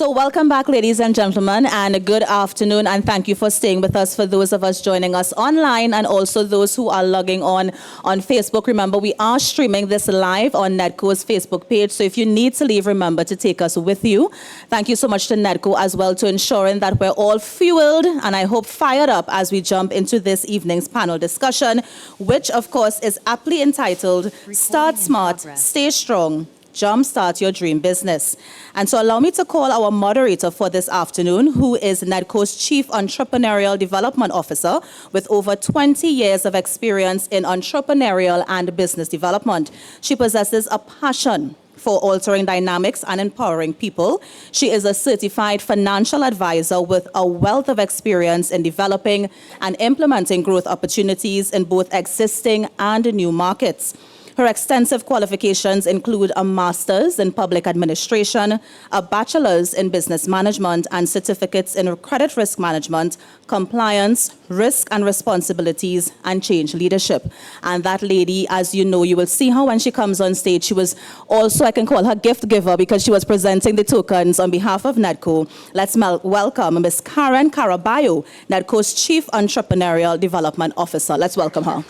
So welcome back, ladies and gentlemen, and a good afternoon, and thank you for staying with us. For those of us joining us online and also those who are logging on Facebook, remember we are streaming this live on NEDCO's Facebook page, so if you need to leave, remember to take us with you. Thank you so much to NEDCO as well to ensuring that we're all fueled and I hope fired up as we jump into this evening's panel discussion, which of course is aptly entitled Start Smart, Stay Strong, Jumpstart Your Dream Business. And so allow me to call our moderator for this afternoon, who is NEDCO's Chief Entrepreneurial Development Officer with over 20 years of experience in entrepreneurial and business development. She possesses a passion for altering dynamics and empowering people. She is a certified financial advisor with a wealth of experience in developing and implementing growth opportunities in both existing and new markets. Her extensive qualifications include a master's in public administration, a bachelor's in business management, and certificates in credit risk management, compliance, risk and responsibilities, and change leadership. And that lady, as you know, you will see her when she comes on stage. She was also, I can call her gift giver because she was presenting the tokens on behalf of NEDCO. Let's welcome Ms. CARRABALLO, NEDCO's Chief Entrepreneurial Development Officer. Let's welcome her.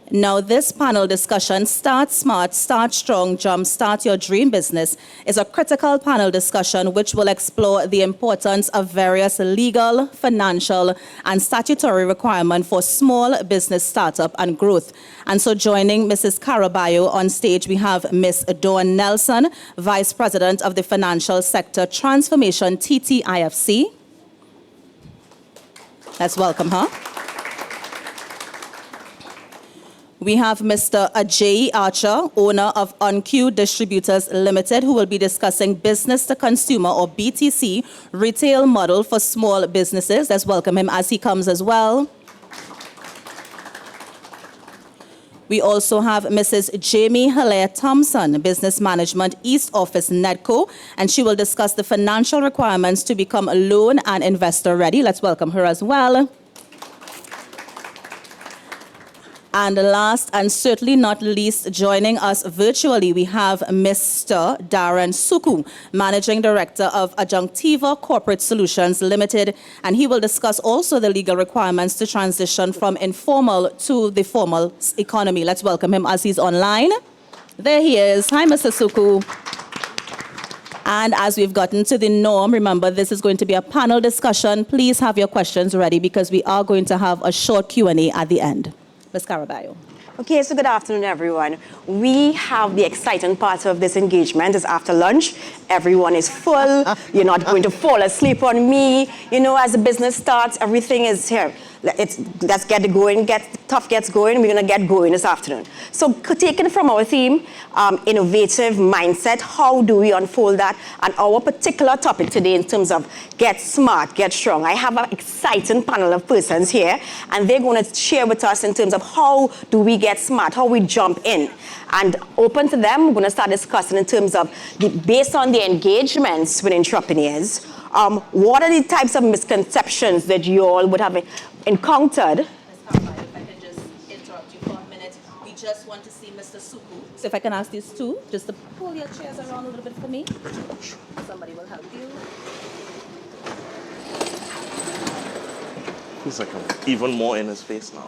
Now, this panel discussion, Start Smart, Start Strong, Jumpstart Your Dream Business, is a critical panel discussion which will explore the importance of various legal, financial, and statutory requirements for small business startup and growth. And so joining Mrs. CARRABALLO on stage, we have Ms. Dawn Nelson, Vice President of the Financial Sector Transformation, TTIFC. Let's welcome her. We have Mr. Ajay Archer, owner of OnQ Distributors Limited, who will be discussing business to consumer or BTC retail model for small businesses. Let's welcome him as he comes as well. We also have Mrs. Jamie Hilaire Thompson, Business Management East Office NEDCO, and she will discuss the financial requirements to become loan and investor ready. Let's welcome her as well. And last and certainly not least, joining us virtually, we have Mr. DAREN SOOKOO, Managing Director of Adjuctiva Corporate Solutions Limited, and he will discuss also the legal requirements to transition from informal to the formal economy. Let's welcome him as he's online. There he is. Hi, Mr. SOOKOO. And as we've gotten to the norm, remember this is going to be a panel discussion. Please have your questions ready because we are going to have a short Q&A at the end. Ms. CARRABALLO. Okay, so good afternoon, everyone. We have the exciting part of this engagement is after lunch. Everyone is full. You're not going to fall asleep on me. You know, as the business starts, everything is here. Let's get it going, tough gets going. We're going to get going this afternoon. So taken from our theme, innovative mindset, how do we unfold that? And our particular topic today in terms of get smart, get strong. I have an exciting panel of persons here, and they're going to share with us in terms of how do we get smart, how we jump in. And open to them, we're going to start discussing in terms of, based on the engagements with entrepreneurs, what are the types of misconceptions that you all would have encountered? Ms. CARRABALLO, if I can just interrupt you for a minute. We just want to see Mr. SOOKOO. So if I can ask these two, just to pull your chairs around a little bit for me. Somebody will help you. He's like even more in his face now.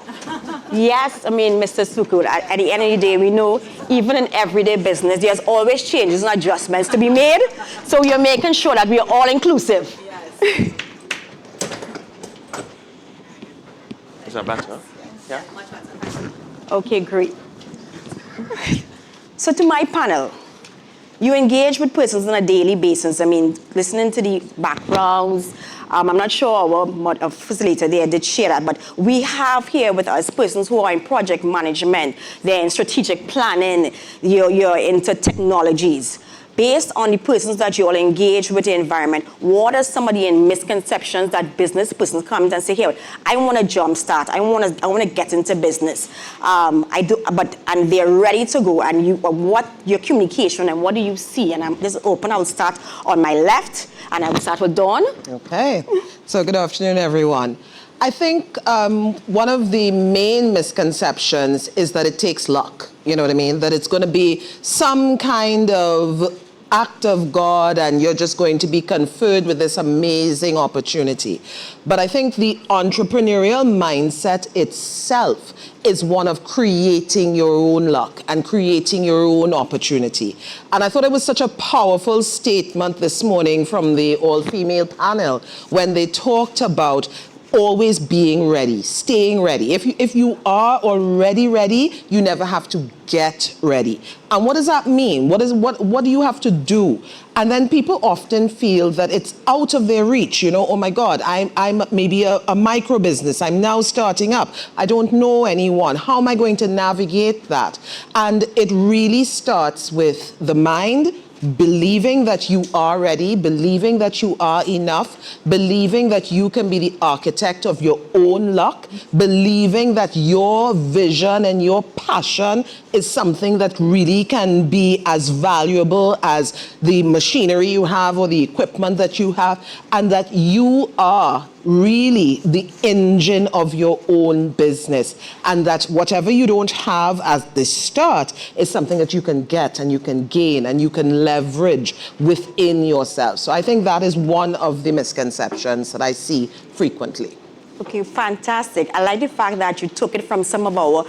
Yes, I mean, Mr. SOOKOO, at the end of the day, we know even in everyday business, there's always changes and adjustments to be made. So you're making sure that we are all inclusive. Yes. Is that better? Yeah? Much better. Okay, great. So to my panel, you engage with persons on a daily basis. I mean, listening to the backgrounds. I'm not sure our facilitator there did share that, but we have here with us persons who are in project management, they're in strategic planning, you're into technologies. Based on the persons that you all engage with the environment, what are some of the misconceptions that business persons come and say, here, I want to jumpstart, I want to get into business, and they're ready to go, and what your communication and what do you see? And I'm just open, I'll start on my left, and I will start with Dawn. Okay, so good afternoon, everyone. I think one of the main misconceptions is that it takes luck. You know what I mean? That it's going to be some kind of act of God and you're just going to be conferred with this amazing opportunity. But I think the entrepreneurial mindset itself is one of creating your own luck and creating your own opportunity. And I thought it was such a powerful statement this morning from the all-female panel when they talked about always being ready, staying ready. If you are already ready, you never have to get ready. And what does that mean? What do you have to do? And then people often feel that it's out of their reach. You know, oh my God, I'm maybe a micro business. I'm now starting up. I don't know anyone. How am I going to navigate that? And it really starts with the mind, believing that you are ready, believing that you are enough, believing that you can be the architect of your own luck, believing that your vision and your passion is something that really can be as valuable as the machinery you have or the equipment that you have, and that you are really the engine of your own business, and that whatever you don't have at the start is something that you can get and you can gain and you can leverage within yourself. So I think that is one of the misconceptions that I see frequently. Okay, fantastic. I like the fact that you took it from some of our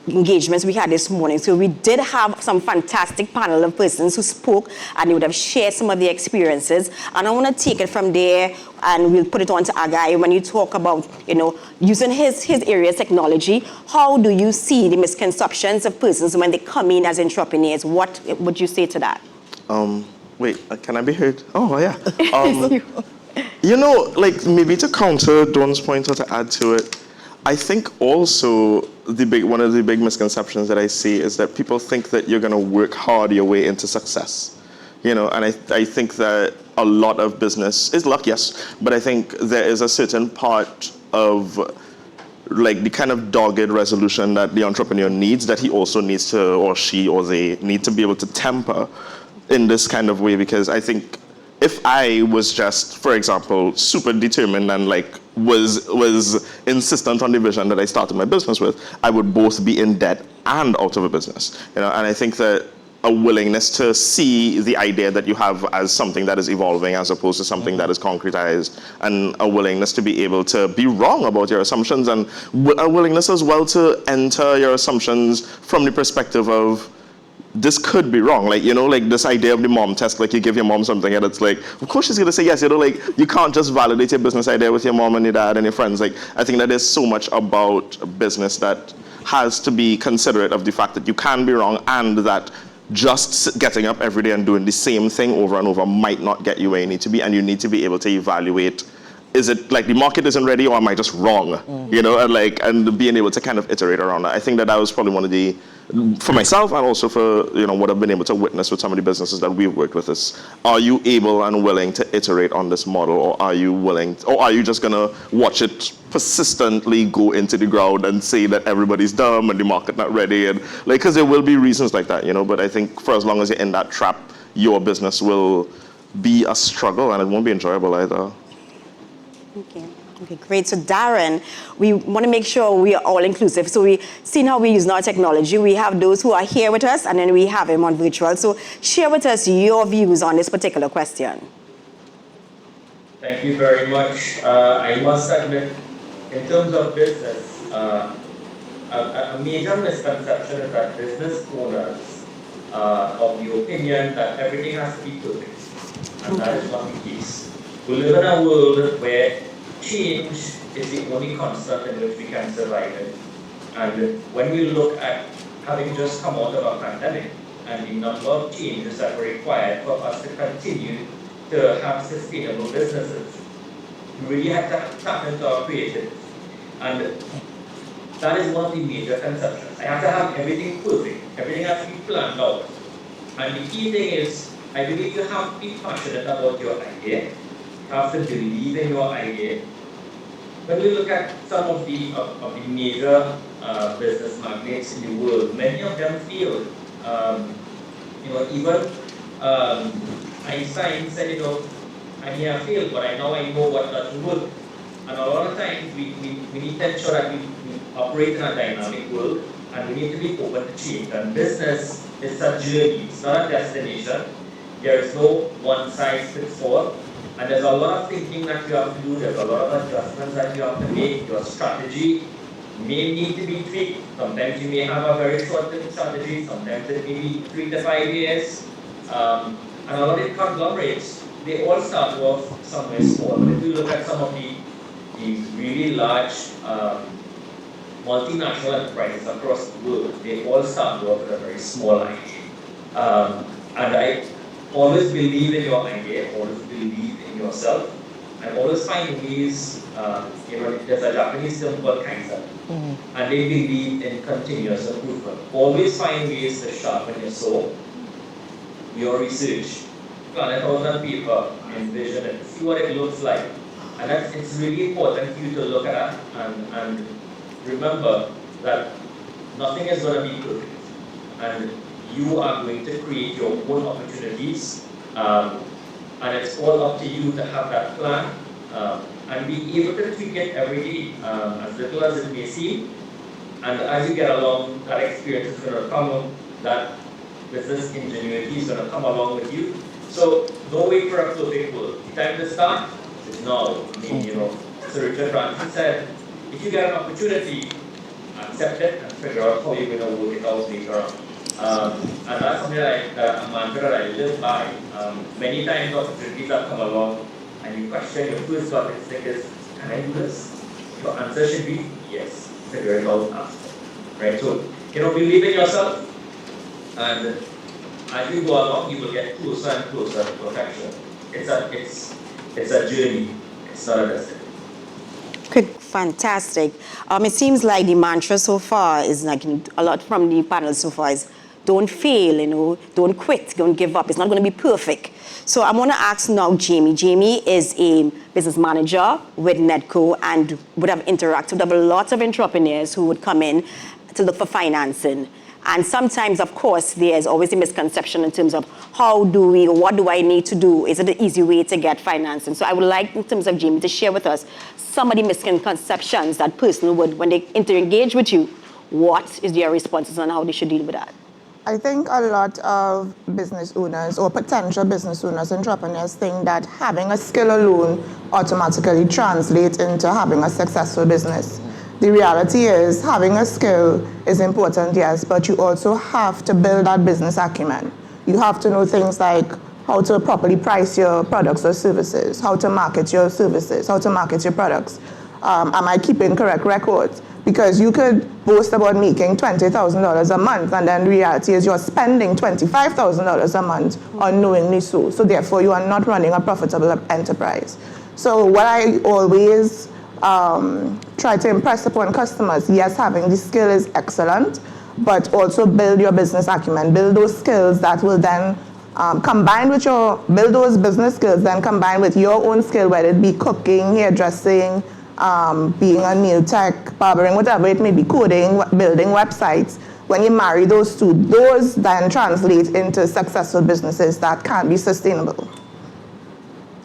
engagements we had this morning. So we did have some fantastic panel of persons who spoke and they would have shared some of their experiences. And I want to take it from there and we'll put it on to Agai. When you talk about, you know, using his area of technology, how do you see the misconceptions of persons when they come in as entrepreneurs? What would you say to that? Wait, can I be heard? Oh, yeah. You know, like maybe to counter Dawn's point or to add to it, I think also one of the big misconceptions that I see is that people think that you're going to work hard your way into success. You know, and I think that a lot of business is luck, yes, but I think there is a certain part of like the kind of dogged resolution that the entrepreneur needs that he also needs to, or she or they need to be able to temper in this kind of way, because I think if I was just, for example, super determined and like was insistent on the vision that I started my business with, I would both be in debt and out of a business. You know, and I think that a willingness to see the idea that you have as something that is evolving as opposed to something that is concretized, and a willingness to be able to be wrong about your assumptions, and a willingness as well to enter your assumptions from the perspective of this could be wrong. Like, you know, like this idea of the mom test, like you give your mom something and it's like, of course she's gonna say yes. You know, like you can't just validate your business idea with your mom and your dad and your friends. Like, I think that there's so much about business that has to be considerate of the fact that you can be wrong, and that just getting up every day and doing the same thing over and over might not get you where you need to be, and you need to be able to evaluate, is it like the market isn't ready or am I just wrong? You know, and being able to kind of iterate around that. I think that was probably one of the, for myself and also for, you know, what I've been able to witness with some of the businesses that we've worked with is, are you able and willing to iterate on this model, or are you willing, or are you just gonna watch it persistently go into the ground and say that everybody's dumb and the market not ready, and like, because there will be reasons like that, you know, but I think for as long as you're in that trap, your business will be a struggle and it won't be enjoyable either. Okay, great. So Darren, we want to make sure we are all inclusive. So we see how we're using our technology. We have those who are here with us, and then we have him on virtual. So share with us your views on this particular question. Thank you very much. I must admit, in terms of business, a major misconception is that business owners of the opinion that everything has to be perfect, and that is not the case. We live in a world where change is the only constant in which we can survive in. And when we look at having just come out of a pandemic and the number of changes that were required for us to continue to have sustainable businesses, we really have to tap into our creativity. And that is one of the major conceptions. I have to have everything perfect. Everything has to be planned out. And the key thing is, I believe you have to be passionate about your idea. You have to believe in your idea. When we look at some of the major business magnates in the world, many of them failed. You know, even Einstein said, you know, I may have failed, but I know what doesn't work. And a lot of times we need to ensure that we operate in a dynamic world, and we need to be open to change. And business is a journey, it's not a destination. There is no one size fits all. And there's a lot of thinking that you have to do, there's a lot of adjustments that you have to make. Your strategy may need to be tweaked. Sometimes you may have a very short-term strategy, sometimes it may be 3 to 5 years. And a lot of the conglomerates, they all start off somewhere small. But if you look at some of the really large multinational enterprises across the world, they all start off with a very small idea. And I always believe in your idea, always believe in yourself, and always find ways, there's a Japanese term called kaizen, and they believe in continuous improvement. Always find ways to sharpen your soul, your research, plan it out on paper, envision it, see what it looks like. And it's really important for you to look at that and remember that nothing is going to be perfect. And you are going to create your own opportunities. And it's all up to you to have that plan and be able to tweak it every day, as little as it may seem. And as you get along, that experience is going to come, that business ingenuity is going to come along with you. So don't wait for a perfect world. The time to start is now. I mean, Sir Richard Branson said, if you get an opportunity, accept it and figure out how you're going to work it out later on. And that's something a mantra that I live by. Many times opportunities have come along and you question your first gut instinct is, can I do this? Your answer should be yes. Figure it out after. Right? So, believe in yourself, and as you go along, you will get closer and closer to perfection. It's a journey. It's not a destination. Good, fantastic. It seems like the mantra so far is like a lot from the panel so far is don't fail, don't quit, don't give up. It's not going to be perfect. So I want to ask now Jamie. Jamie is a business manager with NEDCO and would have interacted with lots of entrepreneurs who would come in to look for financing. And sometimes, of course, there's always a misconception in terms of what do I need to do? Is it an easy way to get financing? So I would like, in terms of Jamie, to share with us some of the misconceptions that person would, when they engage with you, what is their responses and how they should deal with that? I think a lot of business owners or potential business owners, entrepreneurs think that having a skill alone automatically translates into having a successful business. The reality is having a skill is important, yes, but you also have to build that business acumen. You have to know things like how to properly price your products or services, how to market your services, how to market your products. Am I keeping correct records? Because you could boast about making $20,000 a month, and then the reality is you're spending $25,000 a month unknowingly so. So therefore, you are not running a profitable enterprise. So what I always try to impress upon customers, yes, having the skill is excellent, but also build your business acumen, build those skills that will then build those business skills, then combine with your own skill, whether it be cooking, hairdressing, being a nail tech, barbering, whatever it may be, coding, building websites. When you marry those two, those then translate into successful businesses that can be sustainable.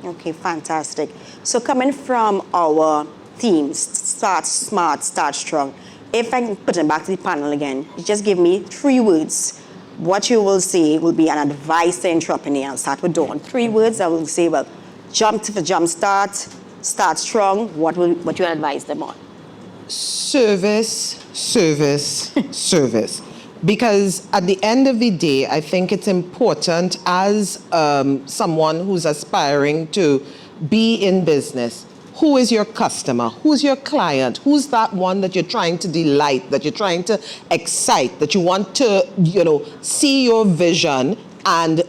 Okay, fantastic. So coming from our themes, start smart, start strong. If I can put it back to the panel again, just give me 3 words. What you will say will be an advice to entrepreneurs. I'll start with Dawn. 3 words I will say, Jumpstart, start strong. What you advise them on? Service, service, service. Because at the end of the day, I think it's important as someone who's aspiring to be in business. Who is your customer? Who's your client? Who's that one that you're trying to delight, that you're trying to excite, that you want to, see your vision and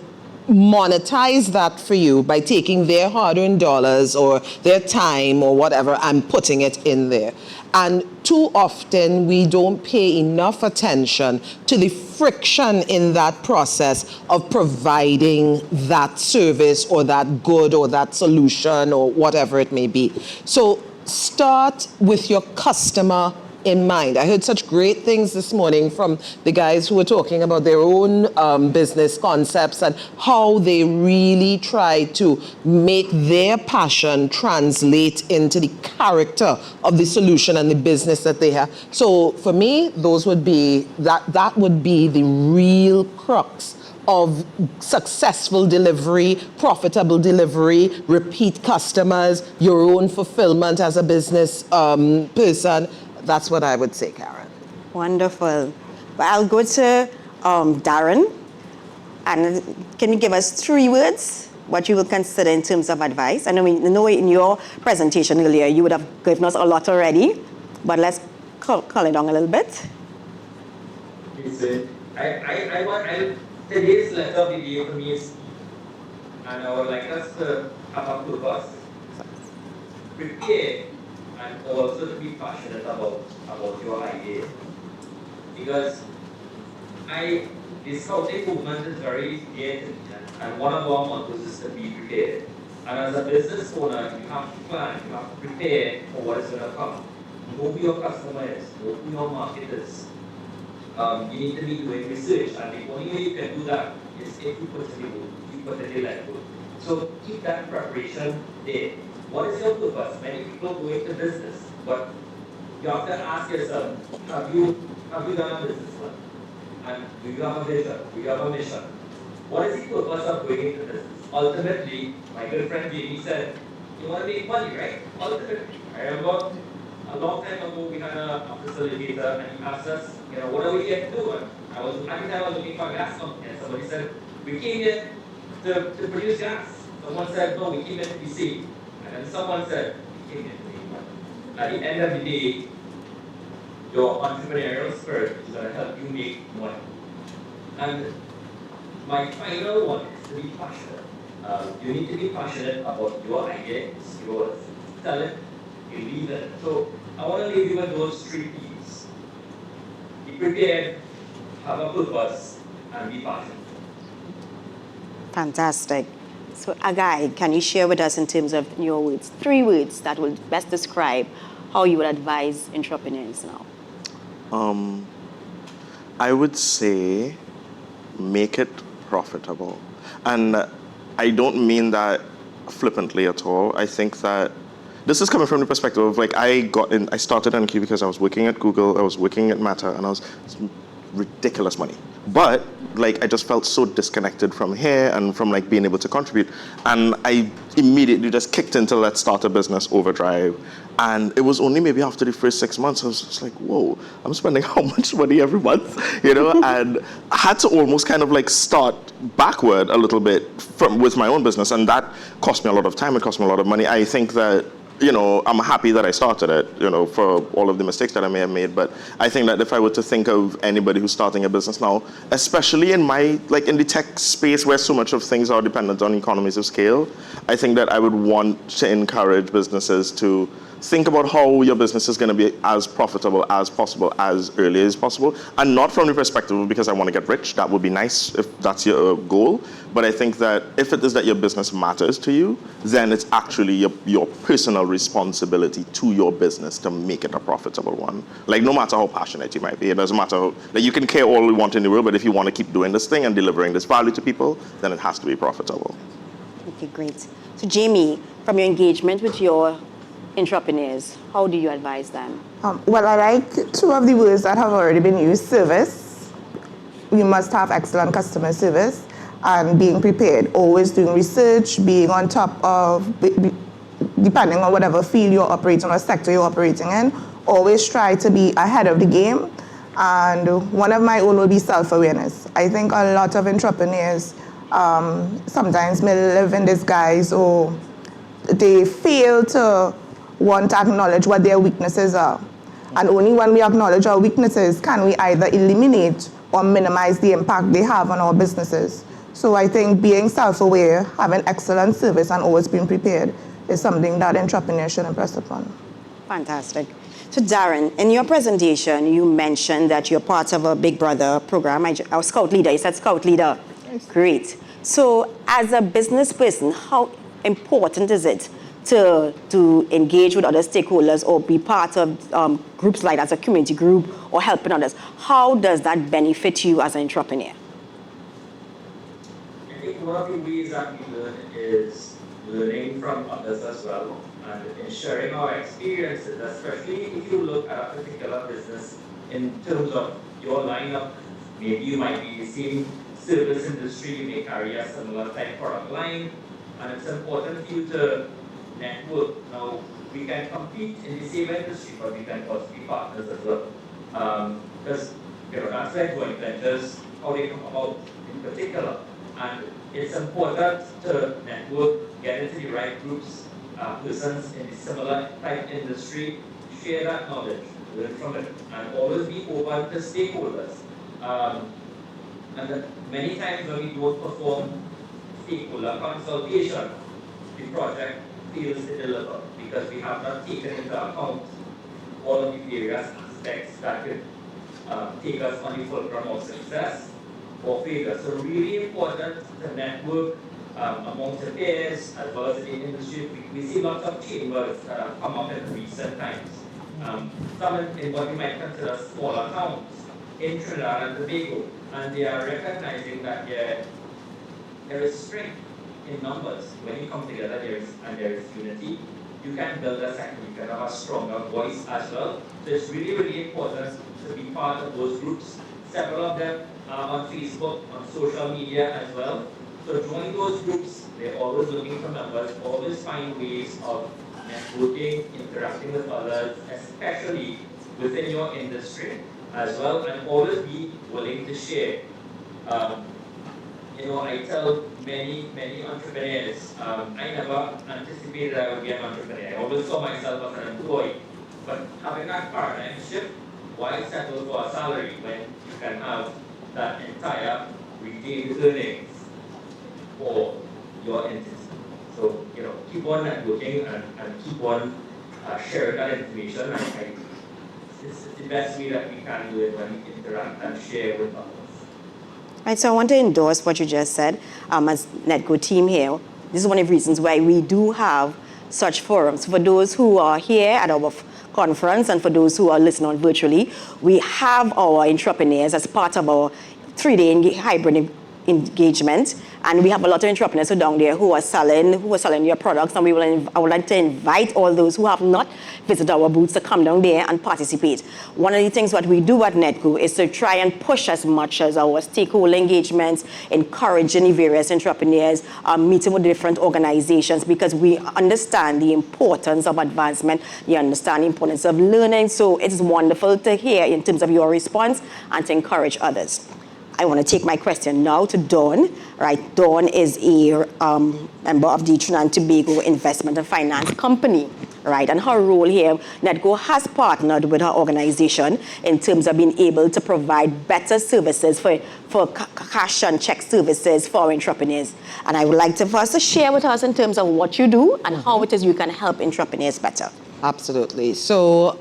monetize that for you by taking their hard-earned dollars or their time or whatever and putting it in there. And too often we don't pay enough attention to the friction in that process of providing that service or that good or that solution or whatever it may be. So start with your customer in mind. I heard such great things this morning from the guys who were talking about their own business concepts and how they really try to make their passion translate into the character of the solution and the business that they have. So for me, those would be, that would be the real crux of successful delivery, profitable delivery, repeat customers, your own fulfillment as a business person. That's what I would say, Karen. Wonderful. Well, I'll go to Darren. And can you give us 3 words, what you will consider in terms of advice? I know in your presentation earlier, you would have given us a lot already, but let's call it down a little bit. Today's letter of the day for me is, and I would like us to have a purpose, prepare, and also to be passionate about your idea. Because the scouting movement is very dear to me, and one of our mottos is to be prepared. And as a business owner, you have to plan, you have to prepare for what is going to come. Know who your customer is, know who your market is. You need to be doing research, and the only way you can do that is if you put in the work, you put in the legwork. So keep that preparation there. What is your purpose? Many people go into business, but you have to ask yourself, have you done a business plan? And do you have a vision? Do you have a mission? What is the purpose of going into business? Ultimately, my good friend Jamie said, you want to make money, right? Ultimately. I remember a long time ago, we had a facilitator, and he asked us, what are we here to do? And at the time I was looking for a gas company, and somebody said, we came here to produce gas. Someone said, no, we came here to be safe. And then someone said, we came here to make money. At the end of the day, your entrepreneurial spirit is going to help you make money. And my final one is to be passionate. You need to be passionate about your idea. It's yours. Tell it, believe it. So I want to leave you with those 3 P's. Be prepared, have a purpose, and be passionate. Fantastic. So Agai, can you share with us in terms of your words, 3 words that will best describe how you would advise entrepreneurs now? I would say make it profitable. And I don't mean that flippantly at all. I think that this is coming from the perspective of I started NQ because I was working at Google, I was working at Meta, and it's ridiculous money. But I just felt so disconnected from here and from being able to contribute. And I immediately just kicked into Let's Start a Business overdrive. And it was only maybe after the first 6 months, I was just like, whoa, I'm spending how much money every month, and I had to almost kind of start backward a little bit with my own business. And that cost me a lot of time, it cost me a lot of money. I think that I'm happy that I started it, for all of the mistakes that I may have made. But I think that if I were to think of anybody who's starting a business now, especially in my, in the tech space where so much of things are dependent on economies of scale, I think that I would want to encourage businesses to think about how your business is going to be as profitable as possible, as early as possible, and not from the perspective of because I want to get rich. That would be nice if that's your goal. But I think that if it is that your business matters to you, then it's actually your personal responsibility to your business to make it a profitable one. No matter how passionate you might be, it doesn't matter you can care all you want in the world, but if you want to keep doing this thing and delivering this value to people, then it has to be profitable. Okay, great. So Jamie, from your engagement with your entrepreneurs, how do you advise them? Well, I like 2 of the words that have already been used. Service. You must have excellent customer service and being prepared, always doing research, being on top of, depending on whatever field you're operating or sector you're operating in, always try to be ahead of the game. And one of my own will be self-awareness. I think a lot of entrepreneurs sometimes may live in disguise, or they fail to want to acknowledge what their weaknesses are. And only when we acknowledge our weaknesses can we either eliminate or minimize the impact they have on our businesses. So I think being self-aware, having excellent service, and always being prepared is something that entrepreneurs should impress upon. Fantastic. So Darren, in your presentation, you mentioned that you're part of a Big Brother program. Our Scout leader, you said Scout leader. Yes. Great. So as a business person, how important is it to engage with other stakeholders or be part of groups like as a community group or helping others, how does that benefit you as an entrepreneur? I think one of the ways that we learn is learning from others as well and sharing our experiences, especially if you look at a particular business in terms of your lineup. Maybe you might be the same service industry, you may carry a similar type product line, and it's important for you to network. Now, we can compete in the same industry, but we can also be partners as well. Because that's where joint ventures, how they come about in particular. And it's important to network, get into the right groups, persons in the similar type industry, share that knowledge, learn from it, and always be open to stakeholders. And many times when we don't perform stakeholder consultation, the project fails to deliver because we have not taken into account all of the various aspects that could take us on the fulcrum of success or failure. So really important to network amongst the peers as well as in the industry. We see lots of chambers that have come up in recent times. Some in what we might consider smaller towns in Trinidad and Tobago, and they are recognizing that there is strength in numbers. When you come together, there is unity. You can build a second, you can have a stronger voice as well. So it's really, really important to be part of those groups. Several of them are on Facebook, on social media as well. So join those groups. They're always looking for members, always find ways of networking, interacting with others, especially within your industry as well, and always be willing to share. I tell many entrepreneurs, I never anticipated I would be an entrepreneur. I always saw myself as an employee. But having that partnership, why settle for a salary when you can have that entire retained earnings for your entity? So, keep on networking and keep on sharing that information. It's the best way that we can do it when we interact and share with others. Right, so I want to endorse what you just said. As NEDCO team here, this is one of the reasons why we do have such forums. For those who are here at our conference and for those who are listening on virtually, we have our entrepreneurs as part of our 3-day hybrid engagement, and we have a lot of entrepreneurs down there who are selling your products, and I would like to invite all those who have not visited our booths to come down there and participate. One of the things what we do at NEDCO is to try and push as much as our stakeholder engagements, encouraging the various entrepreneurs, meeting with different organizations, because we understand the importance of advancement, we understand the importance of learning. So it's wonderful to hear in terms of your response and to encourage others. I want to take my question now to Dawn. Right, Dawn is a member of the Trinidad and Tobago Investment and Finance Company. Right, and her role here, NEDCO has partnered with her organization in terms of being able to provide better services for cash and check services for entrepreneurs. And I would like to first share with us in terms of what you do and how it is you can help entrepreneurs better. Absolutely. So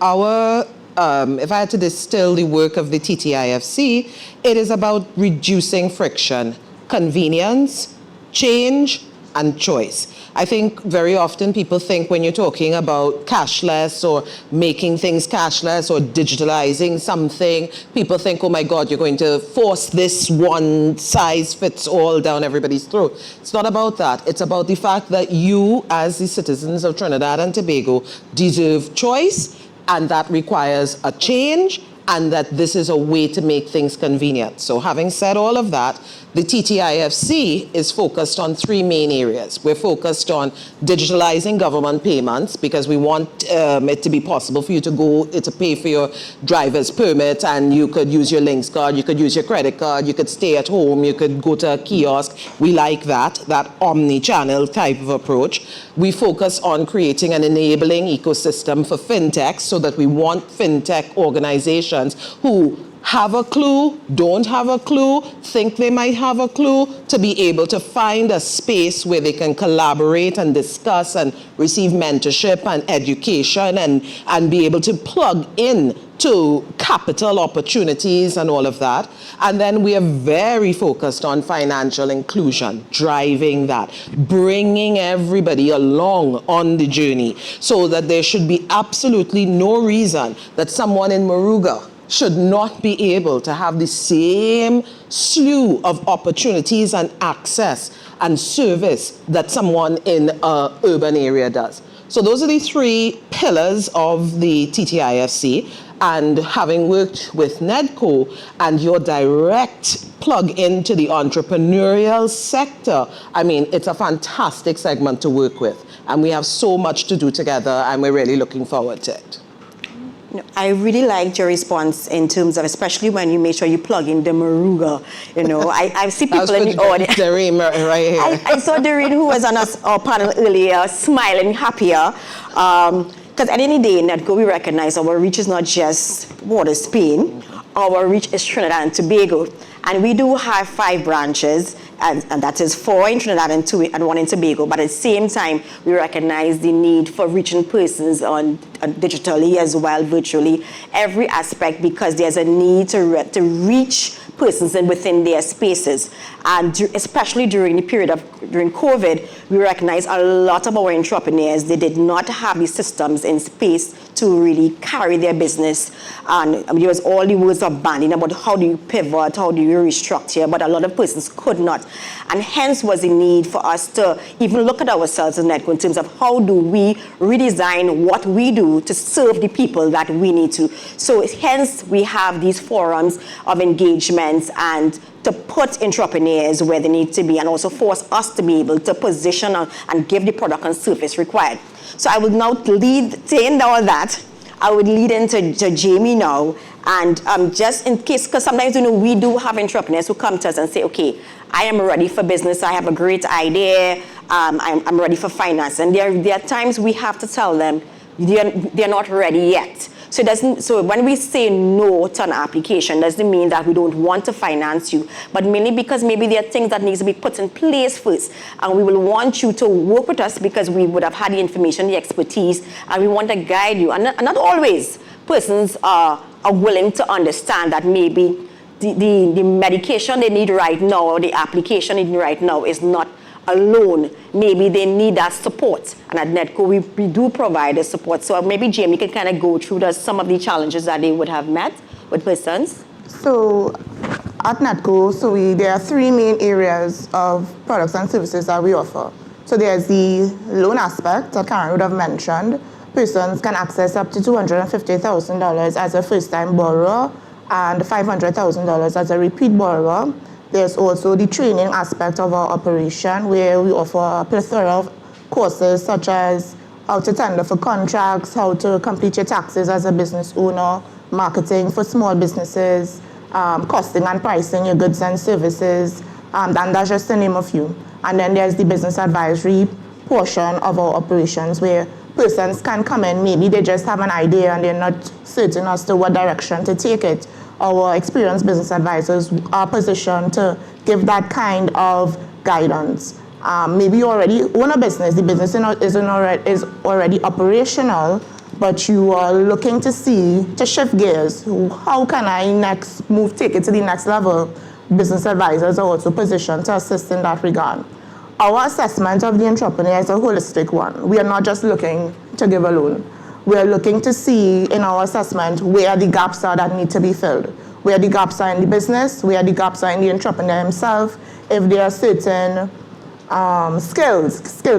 if I had to distill the work of the TTIFC, it is about reducing friction, convenience, change, and choice. I think very often people think when you're talking about cashless or making things cashless or digitalizing something, people think, oh my God, you're going to force this one size fits all down everybody's throat. It's not about that. It's about the fact that you, as the citizens of Trinidad and Tobago, deserve choice, and that requires a change, and that this is a way to make things convenient. So having said all of that, the TTIFC is focused on 3 main areas. We're focused on digitalizing government payments because we want it to be possible for you to pay for your driver's permit, and you could use your Links card, you could use your credit card, you could stay at home, you could go to a kiosk. We like that omni-channel type of approach. We focus on creating an enabling ecosystem for fintech so that we want fintech organizations who have a clue, don't have a clue, think they might have a clue, to be able to find a space where they can collaborate and discuss and receive mentorship and education and be able to plug in to capital opportunities and all of that. And then we are very focused on financial inclusion, driving that, bringing everybody along on the journey so that there should be absolutely no reason that someone in Moruga should not be able to have the same slew of opportunities and access and service that someone in an urban area does. So those are the 3 pillars of the TTIFC. And having worked with NEDCO and your direct plug into the entrepreneurial sector, I mean, it's a fantastic segment to work with. And we have so much to do together, and we're really looking forward to it. I really liked your response in terms of, especially when you make sure you plug in the Moruga. I see people in the audience. Darren right here. I saw Darren, who was on our panel earlier, smiling happier. Because at any day in NEDCO, we recognize our reach is not just Water Spain. Our reach is Trinidad and Tobago. And we do have 5 branches, and that is 4 in Trinidad and 1 in Tobago. But at the same time, we recognize the need for reaching persons on digitally as well, virtually, every aspect, because there's a need to reach persons within their spaces. And especially during the period during COVID, we recognize a lot of our entrepreneurs, they did not have the systems in space to really carry their business. And there was all the words of banding about how do you pivot, how do you restructure, but a lot of persons could not. And hence was the need for us to even look at ourselves as NEDCO in terms of how do we redesign what we do to serve the people that we need to. So hence we have these forums of engagements and to put entrepreneurs where they need to be, and also force us to be able to position and give the product and service required. So I would now saying all that, I would lead into Jamie now, and just in case, because sometimes we do have entrepreneurs who come to us and say, okay, I am ready for business, I have a great idea, I'm ready for finance, and there are times we have to tell them they're not ready yet. So when we say no to an application, doesn't mean that we don't want to finance you, but mainly because maybe there are things that needs to be put in place first, and we will want you to work with us because we would have had the information, the expertise, and we want to guide you. And not always persons are willing to understand that maybe the medication they need right now or the application they need right now is not alone. Maybe they need that support, and at NEDCO we do provide the support. So maybe Jamie can kind of go through some of the challenges that they would have met with persons. So at NEDCO, there are 3 main areas of products and services that we offer. So there's the loan aspect that Karen would have mentioned. Persons can access up to $250,000 as a first-time borrower and $500,000 as a repeat borrower. There's also the training aspect of our operation, where we offer a plethora of courses such as how to tender for contracts, how to complete your taxes as a business owner, marketing for small businesses, costing and pricing your goods and services, and that's just to name a few. And then there's the business advisory portion of our operations, where persons can come in, maybe they just have an idea and they're not certain as to what direction to take it. Our experienced business advisors are positioned to give that kind of guidance. Maybe you already own a business, the business is already operational, but you are looking to shift gears. How can I take it to the next level? Business advisors are also positioned to assist in that regard. Our assessment of the entrepreneur is a holistic one. We are not just looking to give a loan. We're looking to see in our assessment where the gaps are that need to be filled, where the gaps are in the business, where the gaps are in the entrepreneur himself, if there are certain skill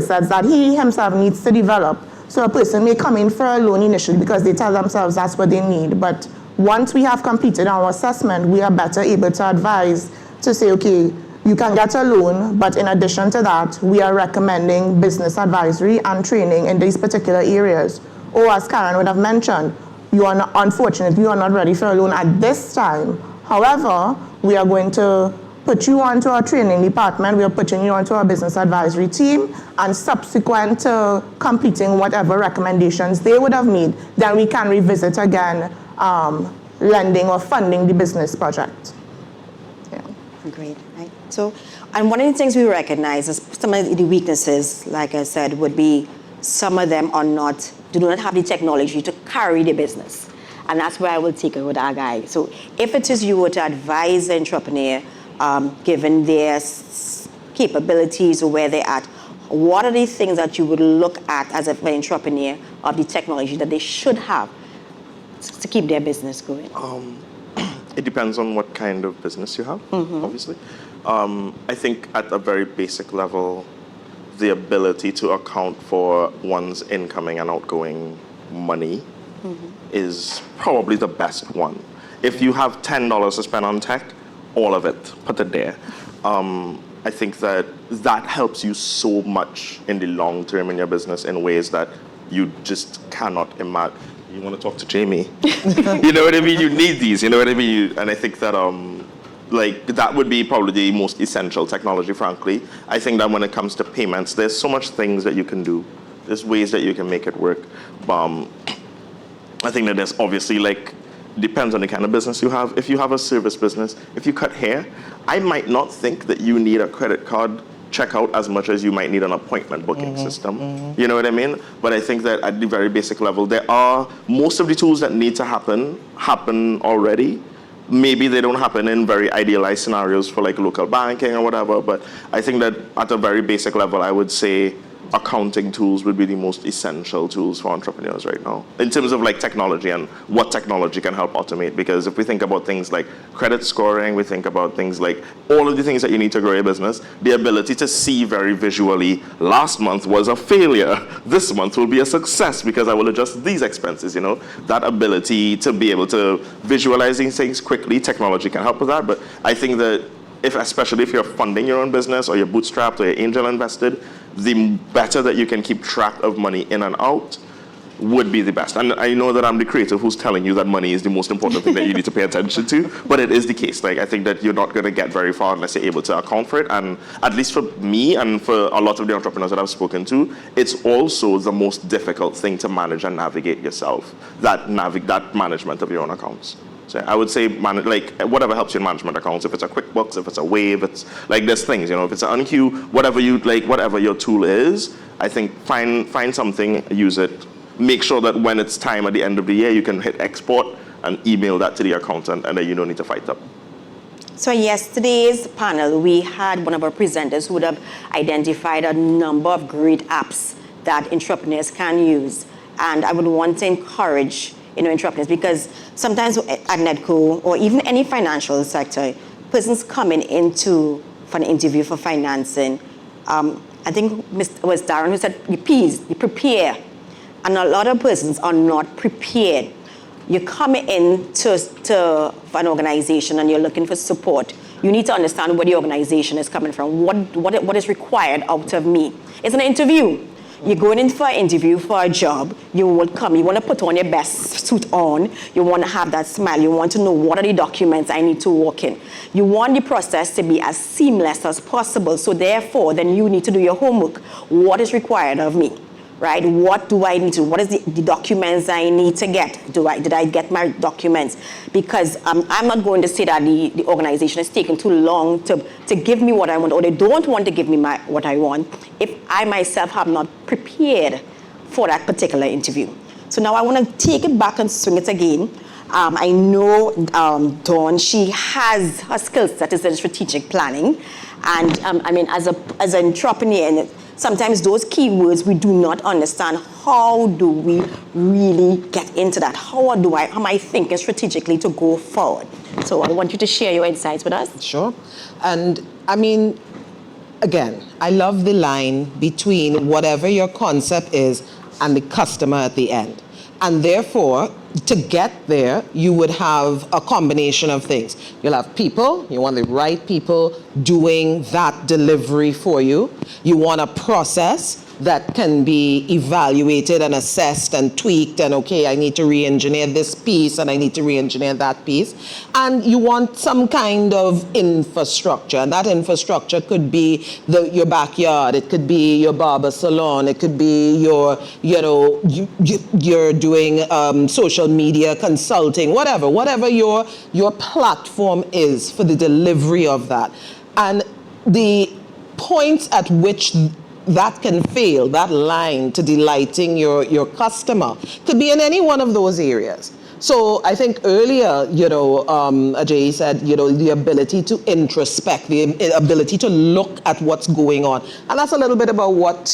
sets that he himself needs to develop. So a person may come in for a loan initially because they tell themselves that's what they need, but once we have completed our assessment, we are better able to advise to say, okay, you can get a loan, but in addition to that, we are recommending business advisory and training in these particular areas. Or as Karen would have mentioned, unfortunately, you are not ready for a loan at this time. However, we are going to put you onto our training department, we are putting you onto our business advisory team, and subsequent to completing whatever recommendations they would have made, then we can revisit again lending or funding the business project. Yeah. Great, right? So, and one of the things we recognize is some of the weaknesses, like I said, would be some of them do not have the technology to carry the business. And that's where I will take it with our guy. So if it is you were to advise the entrepreneur, given their capabilities or where they're at, what are the things that you would look at as an entrepreneur of the technology that they should have to keep their business going? It depends on what kind of business you have, obviously. I think at a very basic level, the ability to account for one's incoming and outgoing money is probably the best one. If you have $10 to spend on tech, all of it, put it there. I think that helps you so much in the long term in your business in ways that you just cannot imagine. You want to talk to Jamie? You know what I mean? You need these, you know what I mean? And I think that that would be probably the most essential technology, frankly. I think that when it comes to payments, there's so much things that you can do. There's ways that you can make it work. I think that there's obviously depends on the kind of business you have. If you have a service business, if you cut hair, I might not think that you need a credit card checkout as much as you might need an appointment booking system. You know what I mean? But I think that at the very basic level, there are most of the tools that need to happen already. Maybe they don't happen in very idealized scenarios for local banking or whatever, but I think that at a very basic level, I would say accounting tools would be the most essential tools for entrepreneurs right now in terms of technology and what technology can help automate. Because if we think about things like credit scoring, we think about things like all of the things that you need to grow your business, the ability to see very visually, last month was a failure, this month will be a success because I will adjust these expenses, that ability to be able to visualize these things quickly, technology can help with that. But I think that especially if you're funding your own business or you're bootstrapped or you're angel invested, the better that you can keep track of money in and out would be the best. And I know that I'm the creative who's telling you that money is the most important thing that you need to pay attention to, but it is the case. I think that you're not going to get very far unless you're able to account for it. And at least for me and for a lot of the entrepreneurs that I've spoken to, it's also the most difficult thing to manage and navigate yourself, that management of your own accounts. So I would say, whatever helps you in management accounts, if it's a QuickBooks, if it's a Wave, it's there's things, if it's an UnQ, whatever whatever your tool is, I think find something, use it. Make sure that when it's time at the end of the year, you can hit export and email that to the accountant, and then you don't need to fight up. So yesterday's panel, we had one of our presenters who would have identified a number of great apps that entrepreneurs can use. And I would want to encourage entrepreneurs, because sometimes at NEDCO or even any financial sector, persons coming into for an interview for financing, I think it was Darren who said, you prepare. And a lot of persons are not prepared. You come in to an organization and you're looking for support. You need to understand where the organization is coming from, what is required out of me. It's an interview. You're going in for an interview for a job, you will come, you want to put on your best suit on, you want to have that smile, you want to know what are the documents I need to walk in. You want the process to be as seamless as possible, so therefore, then you need to do your homework. What is required of me, right? What do I need to, what is the documents I need to get? Did I get my documents? Because I'm not going to say that the organization is taking too long to give me what I want, or they don't want to give me what I want, if I myself have not prepared for that particular interview. So now I want to take it back and swing it again. I know Dawn, she has her skill set is in strategic planning. And as an entrepreneur, and sometimes those keywords we do not understand. How do we really get into that? How am I thinking strategically to go forward? So I want you to share your insights with us. Sure. And again, I love the line between whatever your concept is and the customer at the end. And therefore, to get there, you would have a combination of things. You'll have people, you want the right people doing that delivery for you. You want a process, that can be evaluated and assessed and tweaked, and okay, I need to re-engineer this piece and I need to re-engineer that piece. And you want some kind of infrastructure, and that infrastructure could be your backyard, it could be your barber salon, it could be your, you're doing social media consulting, whatever your platform is for the delivery of that. And the points at which that can fail, that line to delighting your customer, could be in any one of those areas. So I think earlier, Ajay said, the ability to introspect, the ability to look at what's going on. And that's a little bit about what,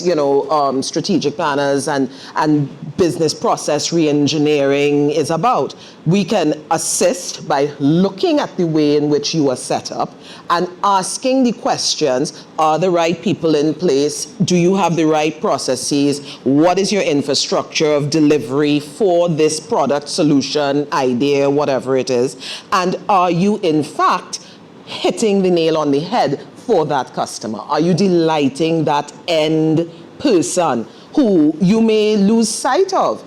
strategic planners and business process re-engineering is about. We can assist by looking at the way in which you are set up and asking the questions, are the right people in place? Do you have the right processes? What is your infrastructure of delivery for this product, solution, idea, whatever it is? And are you, in fact, hitting the nail on the head for that customer? Are you delighting that end person who you may lose sight of?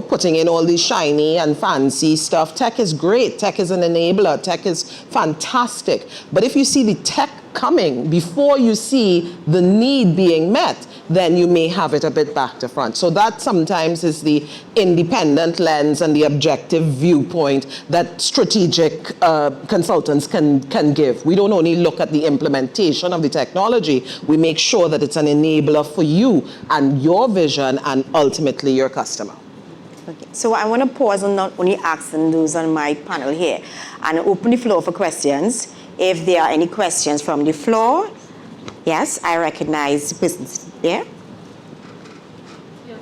Putting in all this shiny and fancy stuff. Tech is great. Tech is an enabler. Tech is fantastic. But if you see the tech coming before you see the need being met, then you may have it a bit back to front. So that sometimes is the independent lens and the objective viewpoint that strategic consultants can give. We don't only look at the implementation of the technology, we make sure that it's an enabler for you and your vision and ultimately your customer. Okay. So I want to pause on not only asking those on my panel here and open the floor for questions. If there are any questions from the floor, yes, I recognize business there. Yes.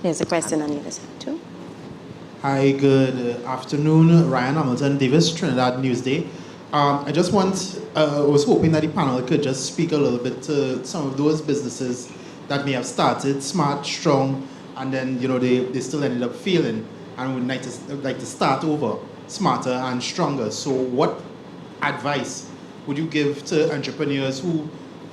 There's a question on the other side too. Hi, good afternoon. Ryan Hamilton Davis, Trinidad Newsday. I was hoping that the panel could just speak a little bit to some of those businesses that may have started smart, strong, and then they still ended up failing and would like to start over smarter and stronger. So what advice would you give to entrepreneurs who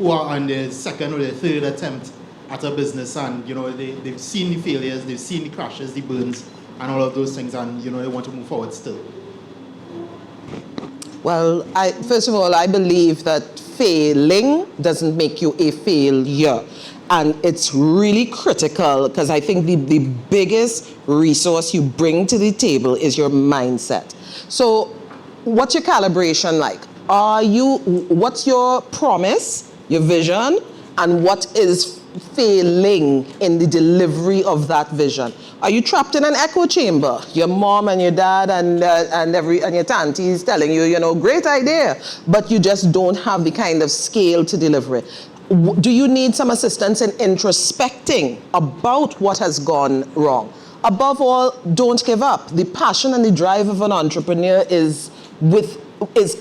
are on their second or their third attempt at a business and they've seen the failures, they've seen the crashes, the burns, and all of those things, and they want to move forward still? Well, first of all, I believe that failing doesn't make you a failure. And it's really critical because I think the biggest resource you bring to the table is your mindset. So what's your calibration like? What's your promise, your vision, and what is failing in the delivery of that vision? Are you trapped in an echo chamber? Your mom and your dad and your tanty is telling you, great idea, but you just don't have the kind of scale to deliver it. Do you need some assistance in introspecting about what has gone wrong? Above all, don't give up. The passion and the drive of an entrepreneur is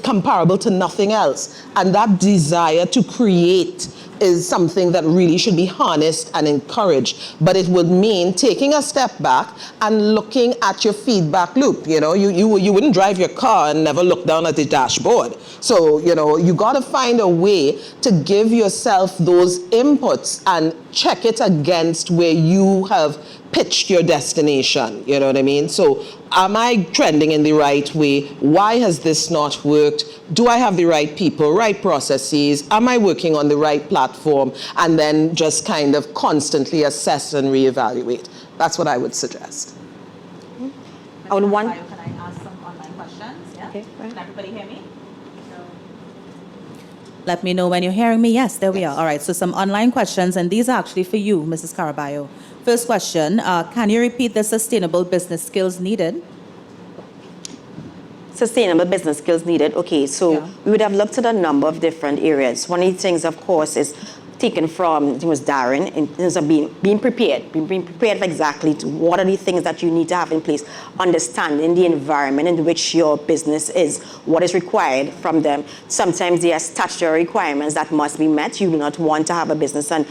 comparable to nothing else. And that desire to create is something that really should be harnessed and encouraged. But it would mean taking a step back and looking at your feedback loop. You wouldn't drive your car and never look down at the dashboard. So, you got to find a way to give yourself those inputs and check it against where you have pitched your destination. You know what I mean? So am I trending in the right way? Why has this not worked? Do I have the right people, right processes? Am I working on the right platform? And then just kind of constantly assess and reevaluate. That's what I would suggest. I would want... Can I ask some online questions? Yeah? Okay, right. Can everybody hear me? Let me know when you're hearing me. Yes, there we are. All right, so some online questions, and these are actually for you, Mrs. CARRABALLO. First question, can you repeat the sustainable business skills needed? Sustainable business skills needed. Okay, so we would have looked at a number of different areas. One of the things, of course, is taken from, I think it was DAREN, in terms of being prepared, being prepared for exactly to what are the things that you need to have in place, understanding the environment in which your business is, what is required from them. Sometimes there are statutory requirements that must be met. You do not want to have a business and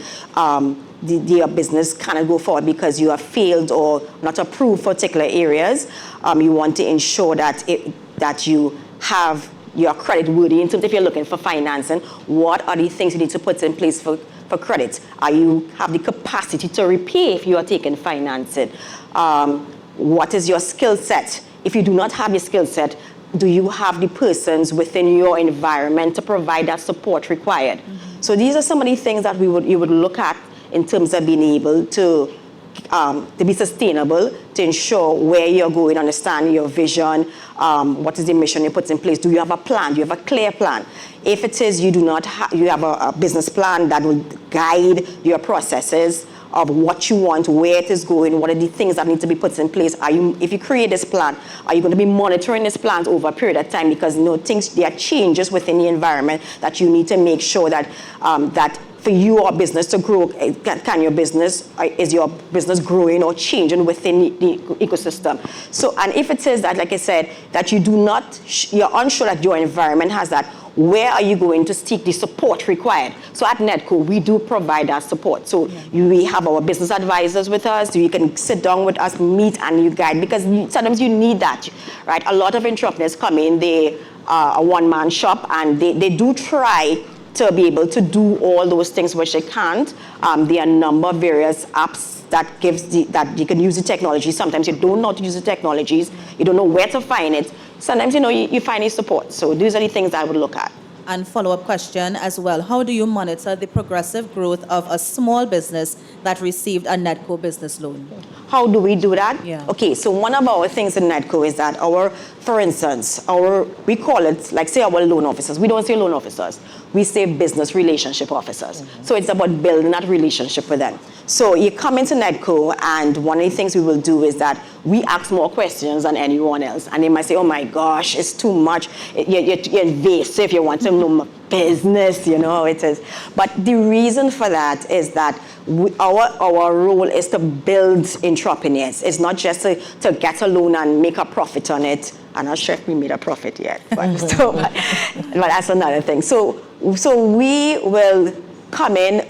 your business cannot go forward because you have failed or not approved for particular areas. You want to ensure that that you have you're credit worthy in terms if you're looking for financing. What are the things you need to put in place for credit? Are you have the capacity to repay if you are taking financing? What is your skill set? If you do not have your skill set, do you have the persons within your environment to provide that support required? So these are some of the things that you would look at in terms of being able to be sustainable, to ensure where you're going, understand your vision, what is the mission you put in place. Do you have a plan? Do you have a clear plan? If it is you do not you have a business plan that will guide your processes of what you want, where it is going, what are the things that need to be put in place. If you create this plan, are you going to be monitoring this plan over a period of time? Because there are changes within the environment that you need to make sure that that for your business to grow, is your business growing or changing within the ecosystem? So, and if it is that, like I said, that you're unsure that your environment has that, where are you going to seek the support required? So at NEDCO, we do provide that support. So we have our business advisors with us. So you can sit down with us, meet, and you guide, because sometimes you need that, right? A lot of entrepreneurs come in, they are a one-man shop, and they do try to be able to do all those things which they can't. There are a number of various apps that that you can use the technology. Sometimes you don't know how to use the technologies. You don't know where to find it. Sometimes, you find a support. So these are the things I would look at. And follow-up question as well. How do you monitor the progressive growth of a small business that received a NEDCO business loan? How do we do that? Yeah. Okay, so one of our things in NEDCO is that for instance, we call it, like say our loan officers. We don't say loan officers. We say business relationship officers. So it's about building that relationship with them. So you come into NEDCO, and one of the things we will do is that we ask more questions than anyone else. And they might say, oh my gosh, it's too much. You're invasive. You want to know my business, how it is. But the reason for that is that our role is to build entrepreneurs. It's not just to get a loan and make a profit on it. I'm not sure if we made a profit yet, but that's another thing. So we will come in,